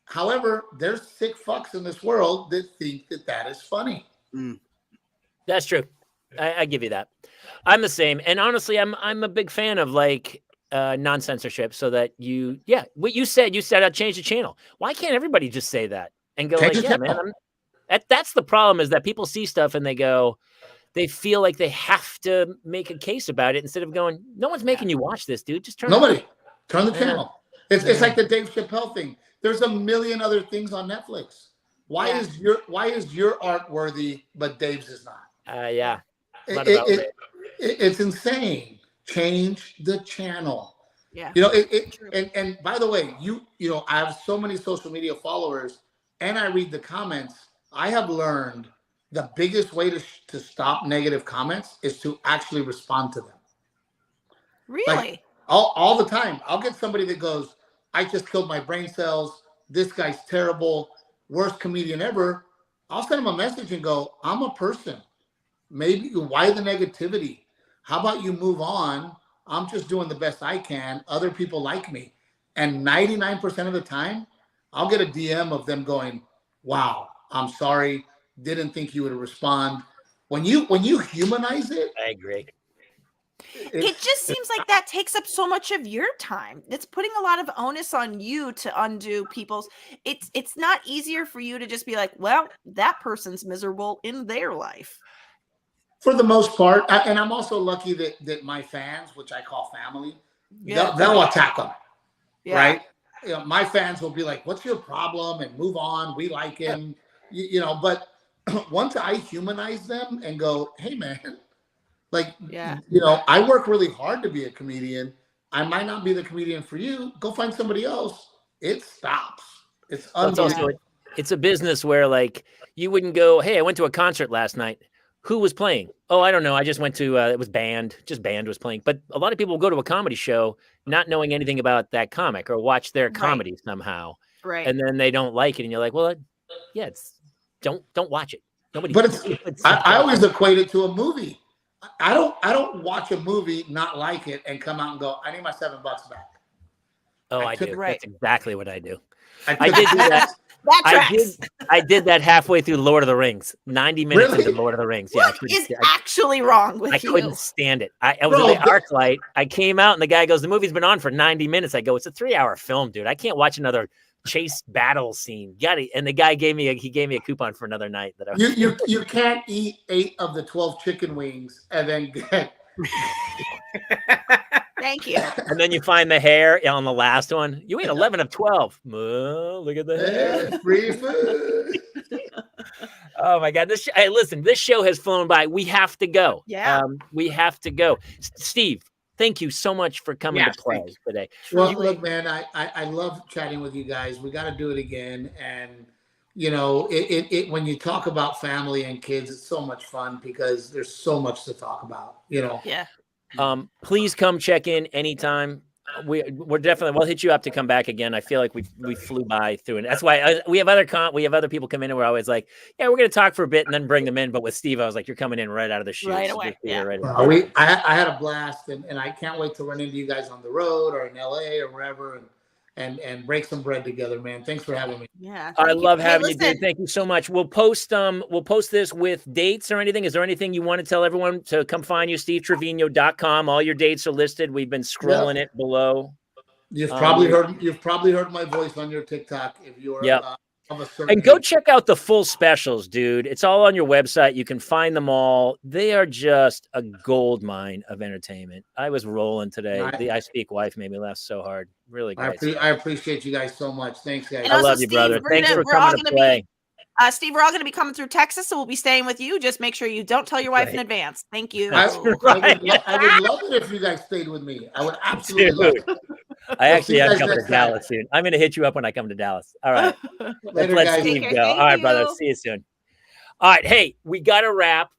However, there's sick fucks in this world that think that is funny. That's true. I give you that. I'm the same. And honestly, I'm a big fan of like non-censorship, so that what you said I'd change the channel. Why can't everybody just say that and go Change like, the yeah, channel. man, that's the problem, is that people see stuff and they feel like they have to make a case about it instead of going, no one's making you watch this, dude. Just turn Nobody. it on. Turn the channel. It's like the Dave Chappelle thing. There's a million other things on Netflix. Why is your art worthy, but Dave's is not? Yeah. It's insane. Change the channel. Yeah. And by the way, I have so many social media followers, and I read the comments. I have learned the biggest way to stop negative comments is to actually respond to them. Really? Like, all the time. I'll get somebody that goes, I just killed my brain cells. This guy's terrible. Worst comedian ever. I'll send them a message and go, I'm a person. Maybe why the negativity? How about you move on? I'm just doing the best I can. Other people like me. And 99% of the time, I'll get a DM of them going, wow, I'm sorry. Didn't think you would respond. When you humanize it. I agree. It just seems like that takes up so much of your time. It's putting a lot of onus on you to undo people's. It's not easier for you to just be like, well, that person's miserable in their life. For the most part, and I'm also lucky that my fans, which I call family, they'll attack them, right? My fans will be like, "What's your problem?" and move on. We like him, But once I humanize them and go, "Hey, man, I work really hard to be a comedian. I might not be the comedian for you. Go find somebody else." It stops. It's unbelievable. It's a business where like you wouldn't go, "Hey, I went to a concert last night. Who was playing?" "Oh, I don't know. I just went to, it was band. Just band was playing." But a lot of people go to a comedy show not knowing anything about that comic or watch their comedy somehow. Right. And then they don't like it. And you're like, well, yeah, don't watch it. Nobody. But I always equate it to a movie. I don't watch a movie, not like it, and come out and go, I need my $7 back. Oh, I do. Right. That's exactly what I do. I did do that. That tracks. I did that halfway through Lord of the Rings. 90 minutes Really? into Lord of the Rings. What is actually wrong with I you? couldn't stand it. I was Bro, at the ArcLight. I came out and the guy goes, "The movie's been on for 90 minutes." I go, "It's a 3-hour film, dude. I can't watch another chase battle scene." Got it. And the guy gave me a coupon for another night. That You can't eat 8 of the 12 chicken wings and then get. Thank you. And then you find the hair on the last one. You ate 11 of 12. Look at the hair. Free food. Oh my God! Hey, listen, this show has flown by. We have to go. Yeah. We have to go. Steve, thank you so much for coming to play today. Well, look, man, I love chatting with you guys. We got to do it again. And, you know, it when you talk about family and kids, it's so much fun because there's so much to talk about, you know. Yeah. Please come check in anytime. We're definitely, we'll hit you up to come back again. I feel like we flew by through it. That's why we have other people come in and we're always like, yeah, we're going to talk for a bit and then bring them in. But with Steve, I was like, you're coming in right out of the chute. Right away. Yeah. Right I had a blast and I can't wait to run into you guys on the road or in LA or wherever and break some bread together, man. Thanks for having me. Yeah. I love having you, dude. Thank you so much. We'll post this with dates or anything. Is there anything you want to tell everyone to come find you? SteveTrevino.com. All your dates are listed. We've been scrolling it below. You've probably heard my voice on your TikTok if you're of a certain and go age. check out the full specials, dude. It's all on your website. You can find them all. They are just a gold mine of entertainment. I was rolling today. The I Speak wife made me laugh so hard. Really great. I appreciate you guys so much. Thanks, guys. I love you, brother. Thanks for coming to play. Steve, we're all going to be coming through Texas, so we'll be staying with you. Just make sure you don't tell your wife in advance. Thank you. I would love it if you guys stayed with me. I would absolutely love it. I actually have to come to Dallas soon. I'm going to hit you up when I come to Dallas. All right. Later, Let's guys. Steve go. All right, brother. See you soon. All right. Hey, we got to wrap.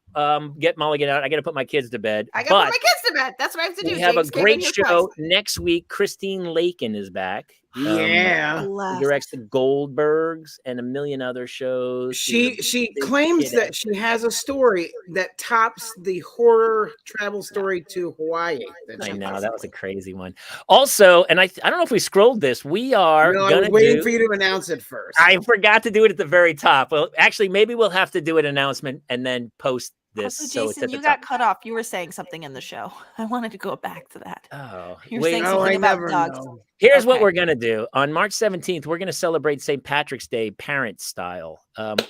Get Mulligan out. I got to put my kids to bed. I got to put my kids to bed. That's what I have to do. We have a great show next week. Christine Lakin is back. Yeah. She directs the Goldbergs and a million other shows. She claims that she has a story that tops the horror travel story to Hawaii. I know that was a crazy one. Also, and I don't know if we scrolled this. We are. No, I was waiting for you to announce it first. I forgot to do it at the very top. Well, actually, maybe we'll have to do an announcement and then post this. Also, Jason, you got cut off. You were saying something in the show. I wanted to go back to that. Oh, you're saying something about dogs. Here's what we're going to do. On March 17th, we're going to celebrate St. Patrick's Day parent style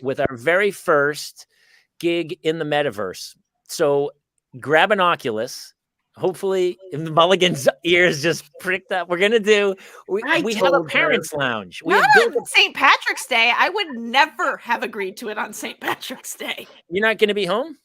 with our very first gig in the metaverse. So grab an Oculus. Hopefully, if Mulligan's ears just pricked up, we're going to do, we have a parents lounge. We Not have on St. Patrick's Day. I would never have agreed to it on St. Patrick's Day. You're not going to be home?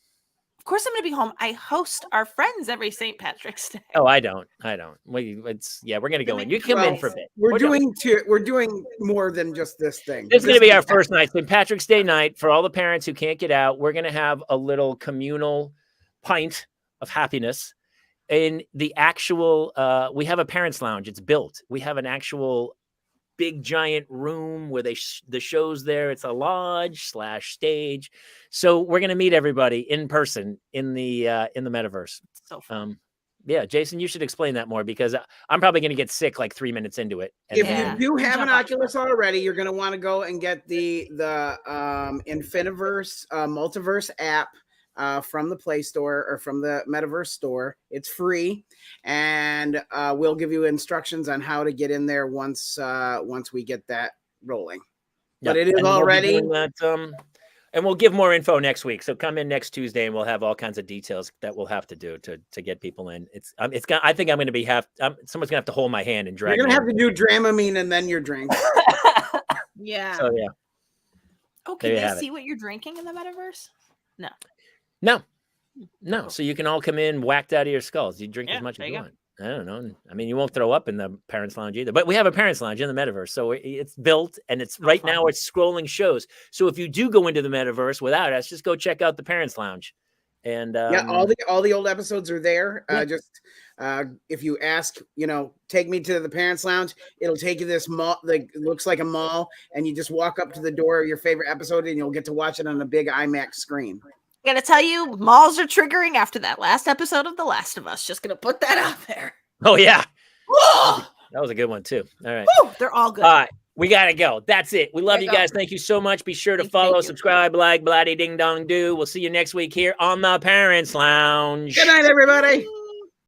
Of course I'm going to be home. I host our friends every St. Patrick's Day. Oh, I don't. We're going to go in. You come in for a bit. We're doing more than just this thing. This is going to be our first night, St. Patrick's Day night. For all the parents who can't get out, we're going to have a little communal pint of happiness in the actual, we have a parents lounge. It's built. We have an actual big giant room where the show's there. It's a lodge / stage. So we're going to meet everybody in person in the metaverse. So fun. Yeah, Jason, you should explain that more because I'm probably going to get sick like 3 minutes into it. If you do have an Oculus already, you're going to want to go and get the Infiniverse Multiverse app from the Play Store or from the Metaverse store. It's free, and we'll give you instructions on how to get in there once we get that rolling. Yep. But it is already. And we'll give more info next week. So come in next Tuesday, and we'll have all kinds of details that we'll have to do to get people in. I think I'm going to be someone's going to have to hold my hand and drag. You're going to have to do Dramamine and then your drink. Yeah. So yeah. Oh, can they see what you're drinking in the metaverse? No. So you can all come in whacked out of your skulls. You drink as much as you want. I don't know. I mean, you won't throw up in the parents' lounge either. But we have a parents' lounge in the metaverse, so it's built, and it's right now it's scrolling shows. So if you do go into the metaverse without us, just go check out the parents' lounge. And all the old episodes are there. If you ask, take me to the parents' lounge, it'll take you this mall that looks like a mall, and you just walk up to the door of your favorite episode, and you'll get to watch it on a big IMAX screen. I gotta tell you, malls are triggering after that last episode of The Last of Us. Just gonna put that out there. Oh yeah, that was a good one too. All right, they're all good. All right, We got to go. That's it. We love Gotta you go. guys. Thank you so much. Be sure to Thank follow, you. subscribe, like, bloody ding dong do. We'll see you next week here on the Parents Lounge. Good night, everybody.